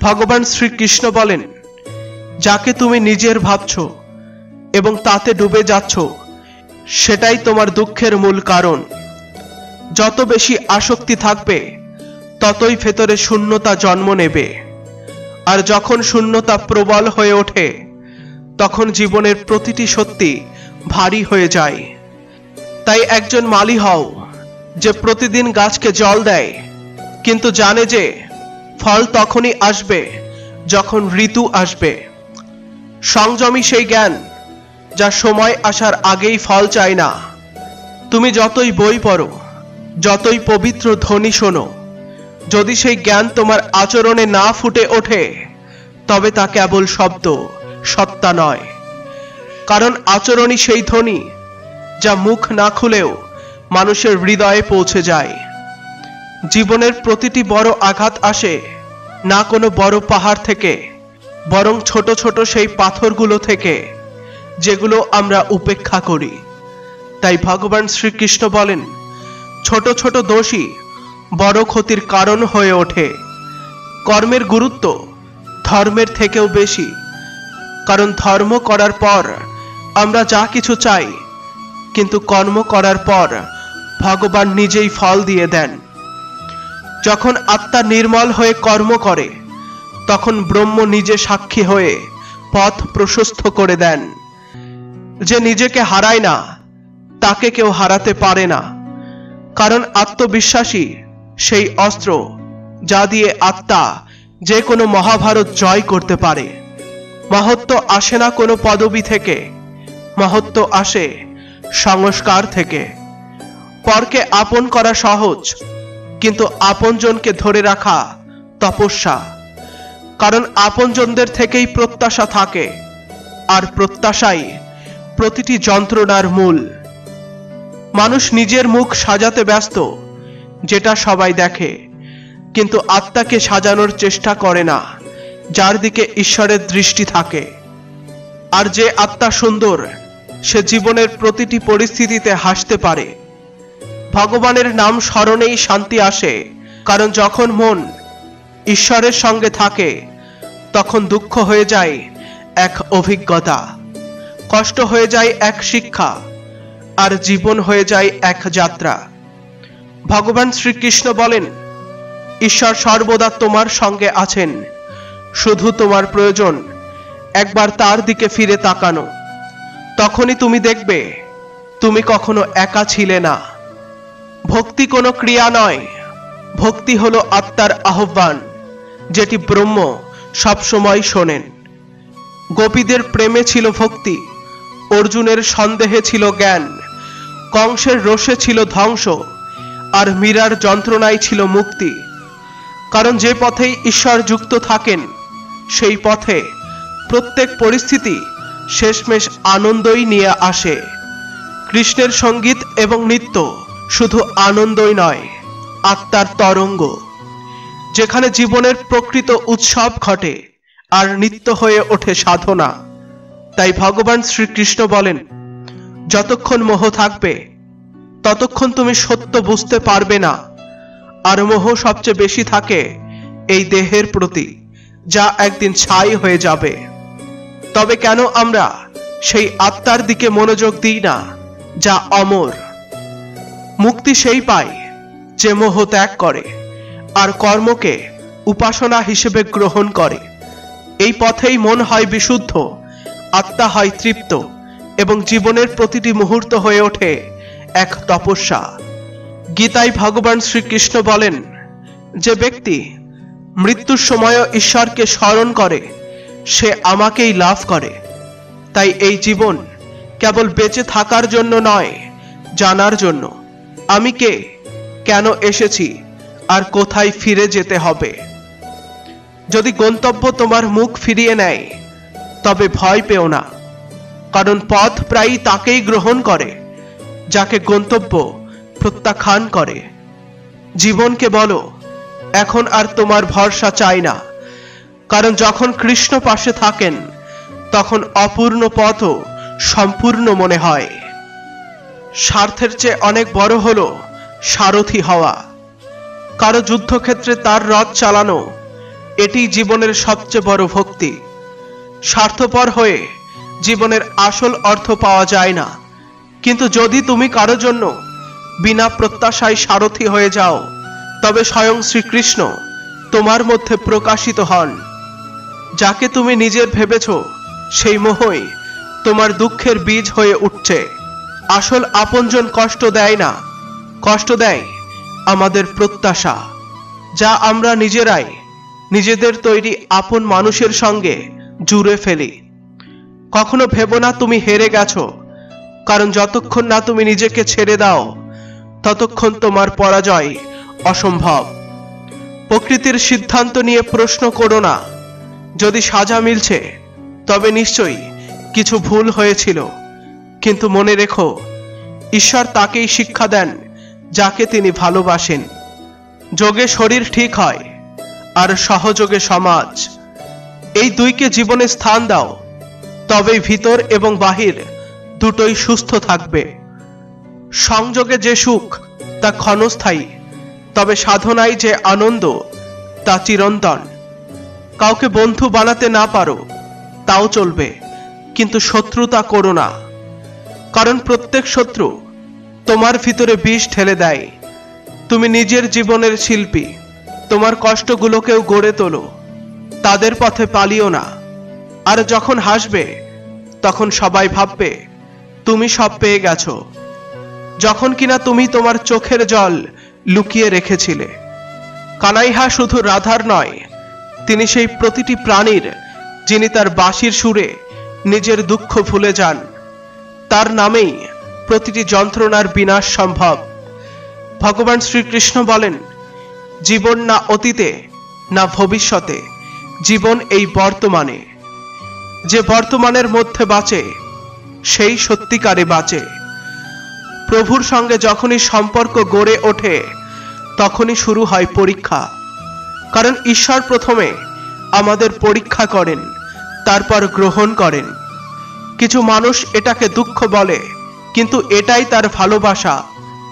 ভগবান শ্রীকৃষ্ণ বলেন, যাকে তুমি নিজের ভাবছ এবং তাতে ডুবে যাচ্ছ, সেটাই তোমার দুঃখের মূল কারণ। যত বেশি আসক্তি থাকবে, ততই ভেতরে শূন্যতা জন্ম নেবে। আর যখন শূন্যতা প্রবল হয়ে ওঠে, তখন জীবনের প্রতিটি সত্যি ভারী হয়ে যায়। তাই একজন মালি হও, যে প্রতিদিন গাছকে জল দেয়, কিন্তু জানে যে ফল তখনই আসবে যখন ঋতু আসবে। সংযমী সেই জ্ঞান, যা সময় আসার আগেই ফল চায় না। তুমি যতই বই পড়ো, যতই পবিত্র ধ্বনি শোনো, যদি সেই জ্ঞান তোমার আচরণে না ফুটে ওঠে, তবে তা কেবল শব্দ, সত্তা নয়। কারণ আচরণই সেই ধ্বনি, যা মুখ না খুলেও মানুষের হৃদয়ে পৌঁছে যায়। জীবনের প্রতিটি বড় আঘাত আসে না কোনো বড় পাহাড় থেকে, বরং ছোট ছোট সেই পাথরগুলো থেকে, যেগুলো আমরা উপেক্ষা করি। তাই ভগবান শ্রীকৃষ্ণ বলেন, ছোট ছোট দোষই বড় ক্ষতির কারণ হয়ে ওঠে। কর্মের গুরুত্ব ধর্মের থেকেও বেশি, কারণ ধর্ম করার পর আমরা যা কিছু চাই, কিন্তু কর্ম করার পর ভগবান নিজেই ফল দিয়ে দেন। যখন আত্মা নির্মল হয়ে কর্ম করে, তখন ব্রহ্ম নিজে সাক্ষী হয়ে পথ প্রশস্ত করে দেন। যে নিজেকে হারায় না, তাকে কেউ হারাতে পারে না। কারণ আত্মবিশ্বাসী সেই অস্ত্র, যা দিয়ে আত্মা যে কোনো মহাভারত জয় করতে পারে। মহত্ব আসে না কোনো পদবি থেকে, মহত্ব আসে সংস্কার থেকে। পরকে আপন করা সহজ, কিন্তু আপনজনকে ধরে রাখা তপস্যা। কারণ আপনজনদের থেকেই প্রত্যাশা থাকে, আর প্রত্যাশাই প্রতিটি যন্ত্রণার মূল। মানুষ নিজের মুখ সাজাতে ব্যস্ত, যেটা সবাই দেখে, কিন্তু আত্মাকে সাজানোর চেষ্টা করে না, যার দিকে ঈশ্বরের দৃষ্টি থাকে। আর যে আত্মা সুন্দর, সে জীবনের প্রতিটি পরিস্থিতিতে হাসতে পারে। ভগবানের নাম স্মরণেই শান্তি আসে, কারণ যখন মন ঈশ্বরের সঙ্গে থাকে, তখন দুঃখ হয়ে যায় এক অভিজ্ঞতা, কষ্ট হয়ে যায় এক শিক্ষা, আর জীবন হয়ে যায় এক যাত্রা। ভগবান শ্রীকৃষ্ণ বলেন, ঈশ্বর সর্বদা তোমার সঙ্গে আছেন, শুধু তোমার প্রয়োজন একবার তার দিকে ফিরে তাকানো। তখনই তুমি দেখবে তুমি কখনো একা ছিলে না। ভক্তি কোনো ক্রিয়া নয়, ভক্তি হলো আত্মার আহ্বান, যেটি ব্রহ্ম সবসময় শোনেন। গোপীদের প্রেমে ছিল ভক্তি, অর্জুনের সন্দেহে ছিল জ্ঞান, কংসের রোষে ছিল ধ্বংস, আর মীরার যন্ত্রণায় ছিল মুক্তি। কারণ যে পথেই ঈশ্বর যুক্ত থাকেন, সেই পথে প্রত্যেক পরিস্থিতি শেষমেশ আনন্দই নিয়ে আসে। কৃষ্ণের সঙ্গীত এবং নৃত্য শুধু আনন্দই নয়, আত্মার তরঙ্গ, যেখানে জীবনের প্রকৃত উৎসব ঘটে আর নৃত্য হয়ে ওঠে সাধনা। তাই ভগবান শ্রীকৃষ্ণ বলেন, যতক্ষণ মোহ থাকবে, ততক্ষণ তুমি সত্য বুঝতে পারবে না। আর মোহ সবচেয়ে বেশি থাকে এই দেহের প্রতি, যা একদিন ছাই হয়ে যাবে। তবে কেন আমরা সেই আত্মার দিকে মনোযোগ দিই না, যা অমর? মুক্তি সেই পায় যে মোহ ত্যাগ করে আর কর্মকে উপাসনা হিসেবে গ্রহণ করে। এই পথেই মন হয় বিশুদ্ধ, আত্মা হয় তৃপ্ত, এবং জীবনের প্রতিটি মুহূর্ত হয়ে ওঠে এক তপস্যা। গীতায় ভগবান শ্রীকৃষ্ণ বলেন, যে ব্যক্তি মৃত্যুর সময়ও ঈশ্বরকে স্মরণ করে, সে আমাকেই লাভ করে। তাই এই জীবন কেবল বেঁচে থাকার জন্য নয়, জানার জন্য আমি কে, কেন এসেছি আর কোথায় ফিরে যেতে হবে। যদি গন্তব্য তোমার মুখ ফিরিয়ে নেয় তবে ভয় পেও না, কারণ পথ প্রায়ই তাকেই গ্রহণ করে যাকে গন্তব্য প্রত্যাখ্যান করে। জীবনকে বলো, এখন আর তোমার ভরসা চাই না, কারণ যখন কৃষ্ণ পাশে থাকেন তখন অপূর্ণ পথও সম্পূর্ণ মনে হয়। স্বার্থের চেয়ে অনেক বড় হলো সারথি হওয়া। কারো যুদ্ধক্ষেত্রে তার রথ চালানো, এটি জীবনের সবচেয়ে বড় ভক্তি। স্বার্থপর হয়ে জীবনের আসল অর্থ পাওয়া যায় না, কিন্তু যদি তুমি কারো জন্য বিনা প্রত্যাশায় সারথি হয়ে যাও, তবে স্বয়ং শ্রীকৃষ্ণ তোমার মধ্যে প্রকাশিত হন। যাকে তুমি নিজের ভেবেছ সেই মোহই তোমার দুঃখের বীজ হয়ে উঠছে। আসল আপনজন কষ্ট দেয় না, কষ্ট দেয় আমাদের প্রত্যাশা, যা আমরা নিজেরাই নিজেদের তৈরি আপন মানুষের সঙ্গে জুড়ে ফেলি। কখনো ভেবো না তুমি হেরে গেছো, কারণ যতক্ষণ না তুমি নিজেকে ছেড়ে দাও ততক্ষণ তোমার পরাজয় অসম্ভব। প্রকৃতির সিদ্ধান্ত নিয়ে প্রশ্ন করো না। যদি সাজা মিলছে তবে নিশ্চয়ই কিছু ভুল হয়েছিল, কিন্তু মনে রেখো, ঈশ্বর তাকেই শিক্ষা দেন যাকে তিনি ভালোবাসেন। যোগে শরীর ঠিক হয় আর সহযোগে সমাজ, এই দুইকে জীবনে স্থান দাও, তবেই ভিতর এবং বাহির দুটোই সুস্থ থাকবে। সংযোগে যে সুখ তা ক্ষণস্থায়ী, তবে সাধনায় যে আনন্দ তা চিরন্তন। কাউকে বন্ধু বানাতে না পারো তাও চলবে, কিন্তু শত্রুতা করো না, কারণ প্রত্যেক শত্রু তোমার ভিতরে বিষ ঢেলে দেয়। তুমি নিজের জীবনের শিল্পী, তোমার কষ্টগুলোকেও গড়ে তোলো, তাদের পথে পালিও না। আর যখন হাসবে তখন সবাই ভাববে তুমি সব পেয়ে গেছো, যখন কিনা তুমি তোমার চোখের জল লুকিয়ে রেখেছিলে। কানাইহা শুধু রাধার নয়, তিনি সেই প্রতিটি প্রাণীর যিনি তার বাঁশির সুরে নিজের দুঃখ ভুলে যান। তার নামেই প্রতিটি যন্ত্রণার বিনাশ সম্ভব। ভগবান শ্রীকৃষ্ণ বলেন, জীবন না অতীতে না ভবিষ্যতে, জীবন এই বর্তমানে। যে বর্তমানের মধ্যে বাঁচে সেই সত্যিকারে বাঁচে। প্রভুর সঙ্গে যখনই সম্পর্ক গড়ে ওঠে তখনই শুরু হয় পরীক্ষা, কারণ ঈশ্বর প্রথমে আমাদের পরীক্ষা করেন, তারপর গ্রহণ করেন। কিছু মানুষ এটাকে দুঃখ বলে, কিন্তু এটাই তার ভালোবাসা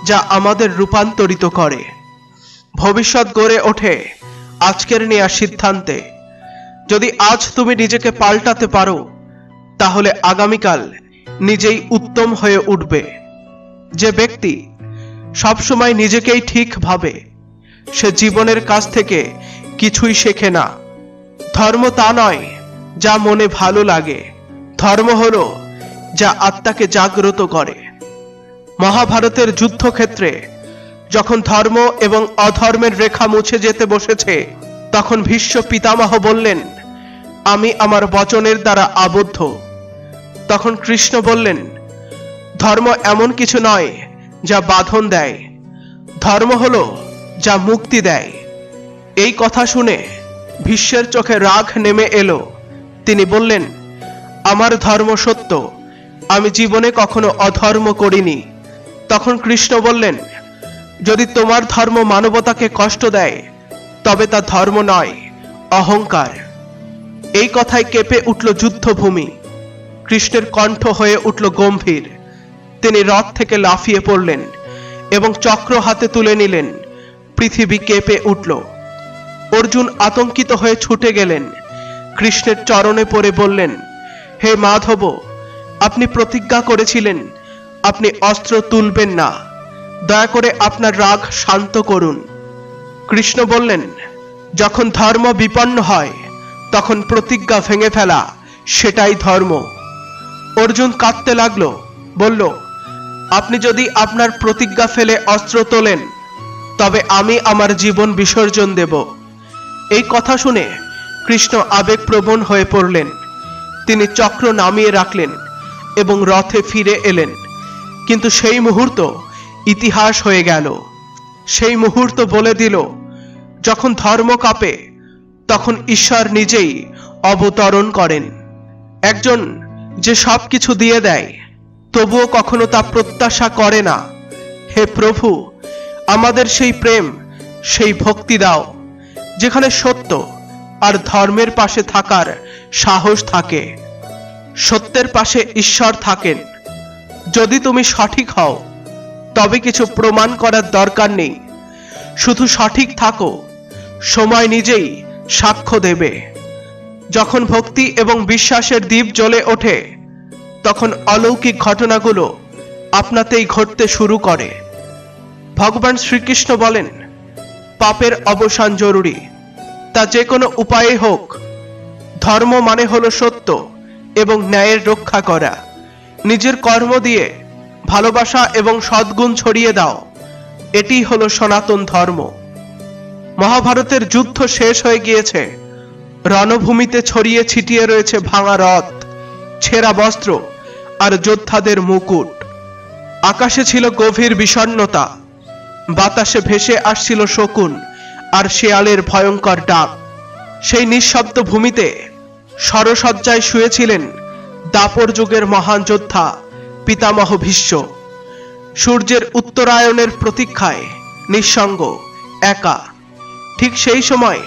যা আমাদের রূপান্তরিত করে। ভবিষ্যৎ গড়ে ওঠে আজকের নেওয়া সিদ্ধান্তে। যদি আজ তুমি নিজেকে পাল্টাতে পারো, তাহলে আগামীকাল নিজেই উত্তম হয়ে উঠবে। যে ব্যক্তি সবসময় নিজেকেই ঠিক ভাবে সে জীবনের কাছ থেকে কিছুই শেখে না। ধর্ম তা নয় যা মনে ভালো লাগে, ধর্ম হলো যা আত্মাকে জাগ্রত করে। মহাভারতের যুদ্ধক্ষেত্রে যখন ধর্ম এবং অধর্মের রেখা মুছে যেতে বসেছে, তখন ভীষ্ম পিতামহ বললেন, আমি আমার বচনের দ্বারা আবদ্ধ। তখন কৃষ্ণ বললেন, ধর্ম এমন কিছু নয় যা বাঁধন দেয়, ধর্ম হলো যা মুক্তি দেয়। এই কথা শুনে ভীষ্মের চোখে রাগ নেমে এলো। তিনি বললেন, আমার ধর্ম সত্য, আমি জীবনে কখনো অধর্ম করিনি। তখন কৃষ্ণ বললেন, যদি তোমার ধর্ম মানবতাকে কষ্ট দেয় তবে তা ধর্ম নয়, অহংকার। এই কথায় কেঁপে উঠল যুদ্ধভূমি। কৃষ্ণের কণ্ঠ হয়ে উঠল গম্ভীর। তিনি রথ থেকে লাফিয়ে পড়লেন এবং চক্র হাতে তুলে নিলেন। পৃথিবী কেঁপে উঠল। অর্জুন আতঙ্কিত হয়ে ছুটে গেলেন। কৃষ্ণের চরণে পড়ে বললেন, হে মাধব, আপনি প্রতিজ্ঞা করেছিলেন আপনি অস্ত্র তুলবেন না, দয়া করে আপনার রাগ শান্ত করুন। কৃষ্ণ বললেন, যখন ধর্ম বিপন্ন হয় তখন প্রতিজ্ঞা ভেঙে ফেলা সেটাই ধর্ম। অর্জুন কাঁদতে লাগলো, বলল, আপনি যদি আপনার প্রতিজ্ঞা ফেলে অস্ত্র তোলেন তবে আমি আমার জীবন বিসর্জন দেব। এই কথা শুনে কৃষ্ণ আবেগপ্রবণ হয়ে পড়লেন। তিনি চক্র নামিয়ে রাখলেন এবং রথে ফিরে এলেন। কিন্তু সেই মুহূর্ত ইতিহাস হয়ে গেল। সেই মুহূর্ত বলে দিল, যখন ধর্ম কাঁপে তখন ঈশ্বর নিজেই অবতরণ করেন। একজন যে সবকিছু দিয়ে দেয় তবুও কখনো তা প্রত্যাশা করে না। হে প্রভু, আমাদের সেই প্রেম, সেই ভক্তি দাও যেখানে সত্য আর ধর্মের পাশে থাকার সাহস থাকে। সত্যের পাশে ঈশ্বর থাকেন। যদি তুমি সঠিক হও তবে কিছু প্রমাণ করার দরকার নেই, শুধু সঠিক থাকো, সময় নিজেই সাক্ষ্য দেবে। যখন ভক্তি এবং বিশ্বাসের দীপ জ্বলে ওঠে তখন অলৌকিক ঘটনাগুলো আপনাতেই ঘটতে শুরু করে। ভগবান শ্রীকৃষ্ণ বলেন, পাপের অবসান জরুরি, তা যে কোনো উপায়ে হোক। ধর্ম মানে হলো সত্য এবং ন্যায়ের রক্ষা করা। নিজের কর্ম দিয়ে ভালোবাসা এবং সদ্গুণ ছড়িয়ে দাও, এটি হলো সনাতন ধর্ম। মহাভারতের যুদ্ধ শেষ হয়ে গিয়েছে। রণভূমিতে ছড়িয়ে ছিটিয়ে রয়েছে ভাঙা রথ, ছেঁড়া বস্ত্র আর যোদ্ধাদের মুকুট। আকাশে ছিল গভীর বিষণ্ণতা, বাতাসে ভেসে আসছিল শকুন আর শেয়ালের ভয়ঙ্কর ডাক। সেই নিঃশব্দ ভূমিতে সরসজ্জায় শুয়েছিলেন দাপর যুগের মহান যোদ্ধা পিতামহ ভীষ্ম। সূর্যের উত্তরায়ণের প্রতীক্ষায় নিঃসঙ্গ, একা। ঠিক সেই সময়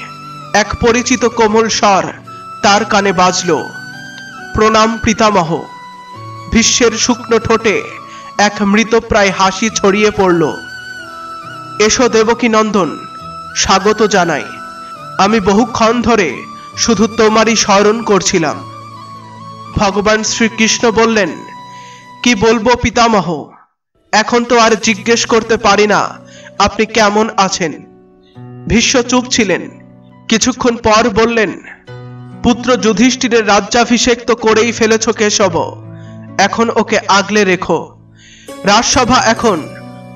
এক পরিচিত কোমল স্বর তার কানে বাজল, প্রণাম পিতামহ। ভীষ্মের শুকনো ঠোঁটে এক মৃতপ্রায় হাসি ছড়িয়ে পড়ল। এসো দেবকী নন্দন, স্বাগত জানাই। আমি বহুক্ষণ ধরে শুধু তোমারই স্মরণ করছিলাম। ভগবান শ্রীকৃষ্ণ বললেন, কি বলবো পিতামহ, এখন তো আর জিজ্ঞেস করতে পারি না আপনি কেমন আছেন। ভীষ্ম চুপ ছিলেন। কিছুক্ষণ পর বললেন, পুত্র যুধিষ্ঠিরের রাজ্যাভিষেক তো করেই ফেলেছ কেশব, এখন ওকে আগলে রেখো। রাজসভা এখন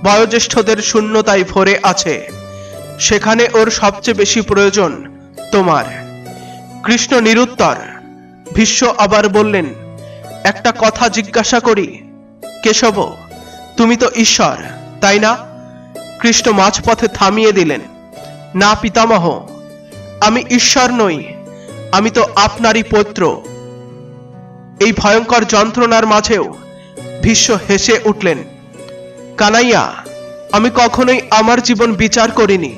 বয়োজ্যেষ্ঠদের শূন্যতায় ভরে আছে, সেখানে ওর সবচেয়ে বেশি প্রয়োজন তোমার। কৃষ্ণ নিরুত্তর। ভীষ্ম আবার বললেন, একটা কথা জিজ্ঞাসা করি কেশব, তুমি তো ঈশ্বর, তাই না? কৃষ্ণ মাঝপথে থামিয়ে দিলেন, না পিতামহ, আমি ঈশ্বর নই, আমি তো আপনারই পুত্র। এই ভয়ঙ্কর যন্ত্রণার মাঝেও ভীষ্ম হেসে উঠলেন, কানাইয়া, আমি কখনোই আমার জীবন বিচার করিনি,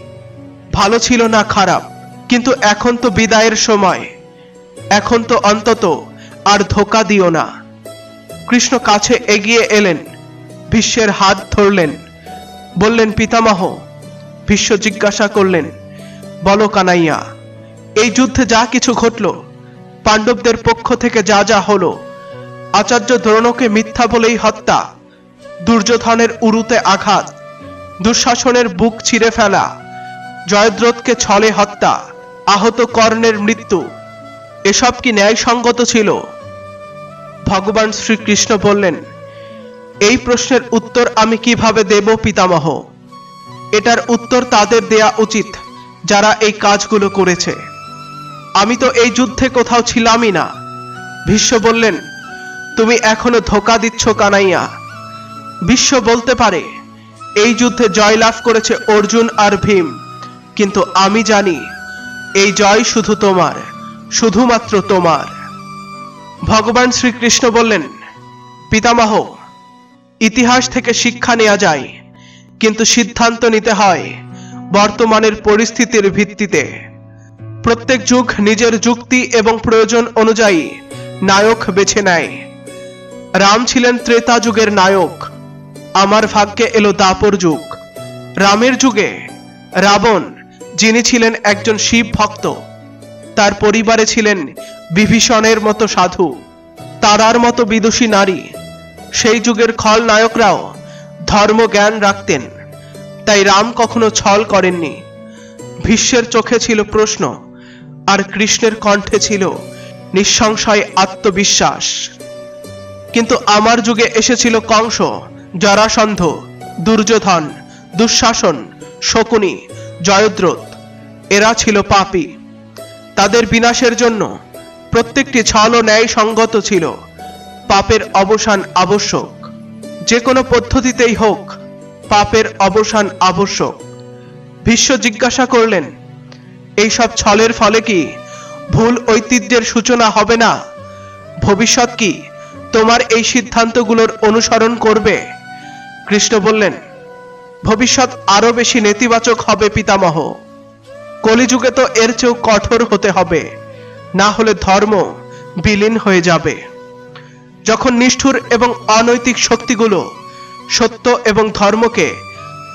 ভালো ছিল না খারাপ, কিন্তু এখন তো বিদায়ের সময়, এখন তো অন্তত আর ধোঁকা দিও না। কৃষ্ণ কাছে এগিয়ে এলেন, ভীষ্মের হাত ধরলেন, বললেন, পিতামহ। ভীষ্ম জিজ্ঞাসা করলেন, বলো কানাইয়া, এই যুদ্ধে যা কিছু ঘটল, পাণ্ডবদের পক্ষ থেকে যা যা হলো, আচার্য দ্রোণকে মিথ্যা বলেই হত্যা, দুর্যোধনের উরুতে আঘাত, দুঃশাসনের বুক ছিঁড়ে ফেলা, জয়দ্রথকে ছলে হত্যা, আহত কর্ণের মৃত্যু, এসব কি ন্যায়সঙ্গত ছিল? ভগবান শ্রীকৃষ্ণ বললেন, এই প্রশ্নের উত্তর আমি কিভাবে দেব পিতামহ? এটার উত্তর তাদের দেয়া উচিত যারা এই কাজগুলো করেছে। আমি তো এই যুদ্ধে কোথাও ছিলামই না। ভীষ্ম বললেন, তুমি এখনো ধোঁকা দিচ্ছ কানাইয়া। বিশ্ব বলতে পারে এই যুদ্ধে জয়লাভ করেছে অর্জুন আর ভীম, কিন্তু আমি জানি এই জয় শুধু তোমার, শুধুমাত্র তোমার। ভগবান শ্রীকৃষ্ণ বললেন, পিতামহ, ইতিহাস থেকে শিক্ষা নেওয়া যায়, কিন্তু সিদ্ধান্ত নিতে হয় বর্তমানের পরিস্থিতির ভিত্তিতে। প্রত্যেক যুগ নিজের যুক্তি এবং প্রয়োজন অনুযায়ী নায়ক বেছে নেয়। রাম ছিলেন ত্রেতা যুগের নায়ক, আমার ভাগ্যে এলো দাপর যুগ। রামের যুগে রাবণ, যিনি ছিলেন একজন শিব ভক্ত, তার পরিবারে ছিলেন বিভীষণের মতো সাধু, তারার মতো বিদুষী নারী। সেই যুগের খলনায়করাও ধর্মজ্ঞান রাখতেন, তাই রাম কখনো ছল করেননি। ভীষ্মের চোখে ছিল প্রশ্ন, আর কৃষ্ণের কণ্ঠে ছিল নিঃসংশয় আত্মবিশ্বাস। কিন্তু আমার যুগে এসেছিল কংস, জরাসন্ধ, দুর্যোধন, দুঃশাসন, শকুনি, জয়দ্রথ। এরা ছিল পাপী, তাদের বিনাশের জন্য প্রত্যেকটি ছল ও ন্যায় সঙ্গত ছিল। পাপের অবসান আবশ্যক, যে কোনো পদ্ধতিতেই হোক পাপের অবসান আবশ্যক। ভীষ্ম জিজ্ঞাসা করলেন, এইসব ছলের ফলে কি ভুল ঐতিহ্যের সূচনা হবে না? ভবিষ্যৎ কি তোমার এই সিদ্ধান্তগুলোর অনুসরণ করবে? কৃষ্ণ বললেন, ভবিষ্যৎ আরো বেশি নেতিবাচক হবে পিতামহ। কলিযুগে তো এর চেয়েও কঠোর হতে হবে, না হলে ধর্ম বিলীন হয়ে যাবে। যখন নিষ্ঠুর এবং অনৈতিক শক্তিগুলো সত্য এবং ধর্মকে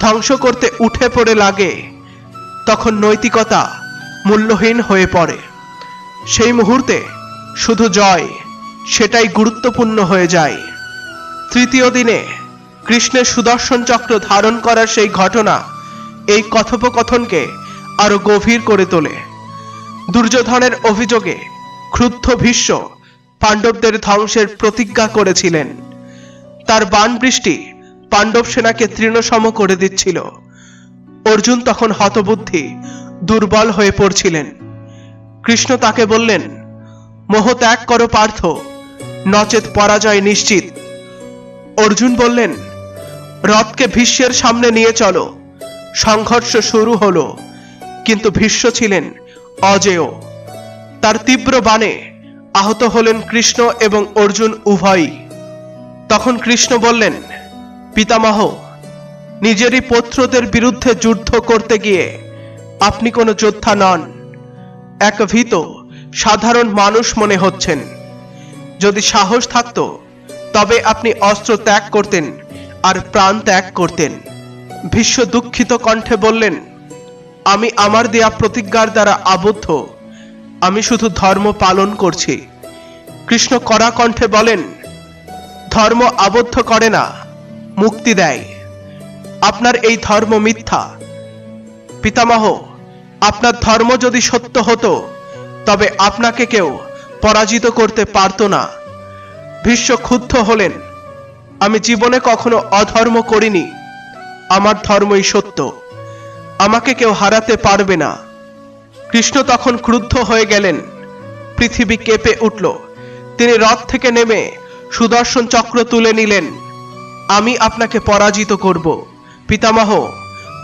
ধ্বংস করতে উঠে পড়ে লাগে, তখন নৈতিকতা মূল্যহীন হয়ে পড়ে। সেই মুহূর্তে শুধু জয়, সেটাই গুরুত্বপূর্ণ হয়ে যায়। তৃতীয় দিনে কৃষ্ণের সুদর্শন চক্র ধারণ করার সেই ঘটনা এই কথোপকথনকে আরো গভীর করে তোলে। দুর্যোধনের অভিযোগে ক্রুদ্ধ ভীষ্ম পাণ্ডবদের ধ্বংসের প্রতিজ্ঞা করেছিলেন। তার বাণ বৃষ্টি পাণ্ডব সেনাকে তৃণসম করে দিচ্ছিল। অর্জুন তখন হতবুদ্ধি, দুর্বল হয়ে পড়ছিলেন। কৃষ্ণ তাকে বললেন, মোহ ত্যাগ করো পার্থ, নচেত পরাজয় নিশ্চিত। অর্জুন বললেন, রথকে ভীষ্মের সামনে নিয়ে চলো। সংঘর্ষ শুরু হলো, কিন্তু ভীষ্ম ছিলেন অজেয়। তার তীব্র বাণে আহত হলেন কৃষ্ণ এবং অর্জুন উভয়ই। তখন কৃষ্ণ বললেন, পিতামহ, নিজেরই পুত্রদের বিরুদ্ধে যুদ্ধ করতে গিয়ে আপনি কোনো যোদ্ধা নন, এক ভীত সাধারণ মানুষ মনে হচ্ছেন। যদি সাহস থাকতো তবে আপনি অস্ত্র ত্যাগ করতেন আর প্রাণ ত্যাগ করতেন। ভীষ্ম দুঃখিত কণ্ঠে বললেন, আমি আমার দেয়া প্রতিজ্ঞার দ্বারা আবদ্ধ, আমি শুধু ধর্ম পালন করছি। কৃষ্ণ কড়া কণ্ঠে বলেন, ধর্ম আবদ্ধ করে না, মুক্তি দেয়। আপনার এই ধর্ম মিথ্যা। পিতামহ, আপনার ধর্ম যদি সত্য হতো তবে আপনাকে কেউ পরাজিত করতে পারত না। ভীষ্ম ক্ষুব্ধ হলেন, আমি জীবনে কখনো অধর্ম করিনি, আমার ধর্মই সত্য, আমাকে কেউ হারাতে পারবে না। কৃষ্ণ তখন ক্রুদ্ধ হয়ে গেলেন, পৃথিবী কেঁপে উঠল। তিনি রথ থেকে নেমে সুদর্শন চক্র তুলে নিলেন। আমি আপনাকে পরাজিত করব পিতামহ,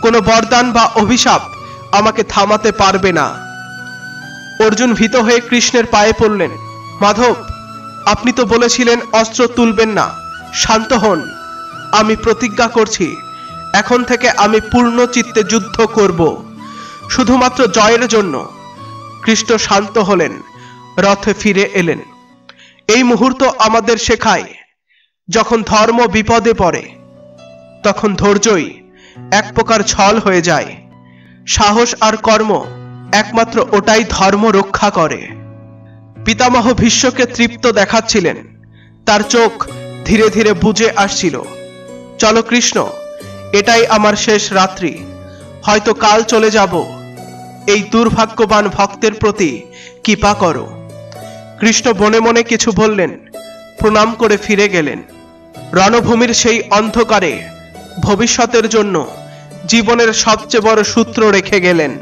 কোনো বরদান বা অভিশাপ আমাকে থামাতে পারবে না। অর্জুন ভীত হয়ে কৃষ্ণের পায়ে পড়লেন। মাধব, আপনি তো বলেছিলেন অস্ত্র তুলবেন না, শান্ত হন। আমি প্রতিজ্ঞা করছি, এখন থেকে আমি পূর্ণ চিত্তে যুদ্ধ করব, শুধুমাত্র জয়ের জন্য। কৃষ্ণ শান্ত হলেন, রথে ফিরে এলেন। এই মুহূর্ত আমাদের শেখায়, যখন ধর্ম বিপদে পড়ে তখন ধৈর্যই এক প্রকার ছল হয়ে যায়। সাহস আর কর্ম একমাত্র ওটাই ধর্ম রক্ষা করে। পিতামহ ভীষ্মকে তৃপ্ত দেখাচ্ছিলেন, তার চোখ ধীরে ধীরে বুজে আসছিল। চলো কৃষ্ণ, এটাই আমার শেষ রাত্রি, হয়তো কাল চলে যাব। এই দুর্ভাগ্যবান ভক্তের প্রতি কৃপা করো। কৃষ্ণ মনে মনে কিছু বললেন, প্রণাম করে ফিরে গেলেন। রণভূমির সেই অন্ধকারে ভবিষ্যতের জন্য জীবনের সবচেয়ে বড় সূত্র রেখে গেলেন।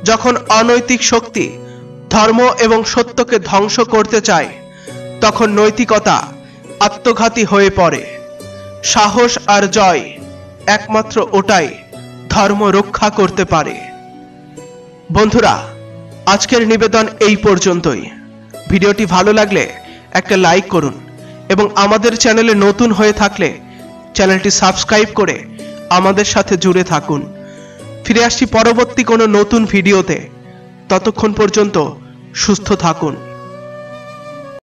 যখন অনৈতিক শক্তি ধর্ম এবং সত্যকে ধ্বংস করতে চায়, তখন নৈতিকতা আত্মঘাতী হয়ে পড়ে। সাহস আর জয় একমাত্র ওটাই ধর্ম রক্ষা করতে পারে। বন্ধুরা, আজকের নিবেদন এই পর্যন্তই। ভিডিওটি ভালো লাগলে একটা লাইক করুন এবং আমাদের চ্যানেলে নতুন হয়ে থাকলে চ্যানেলটি সাবস্ক্রাইব করে আমাদের সাথে জুড়ে থাকুন। ফিরে আসছি পরবর্তী কোনো নতুন ভিডিওতে। ততক্ষণ পর্যন্ত সুস্থ থাকুন।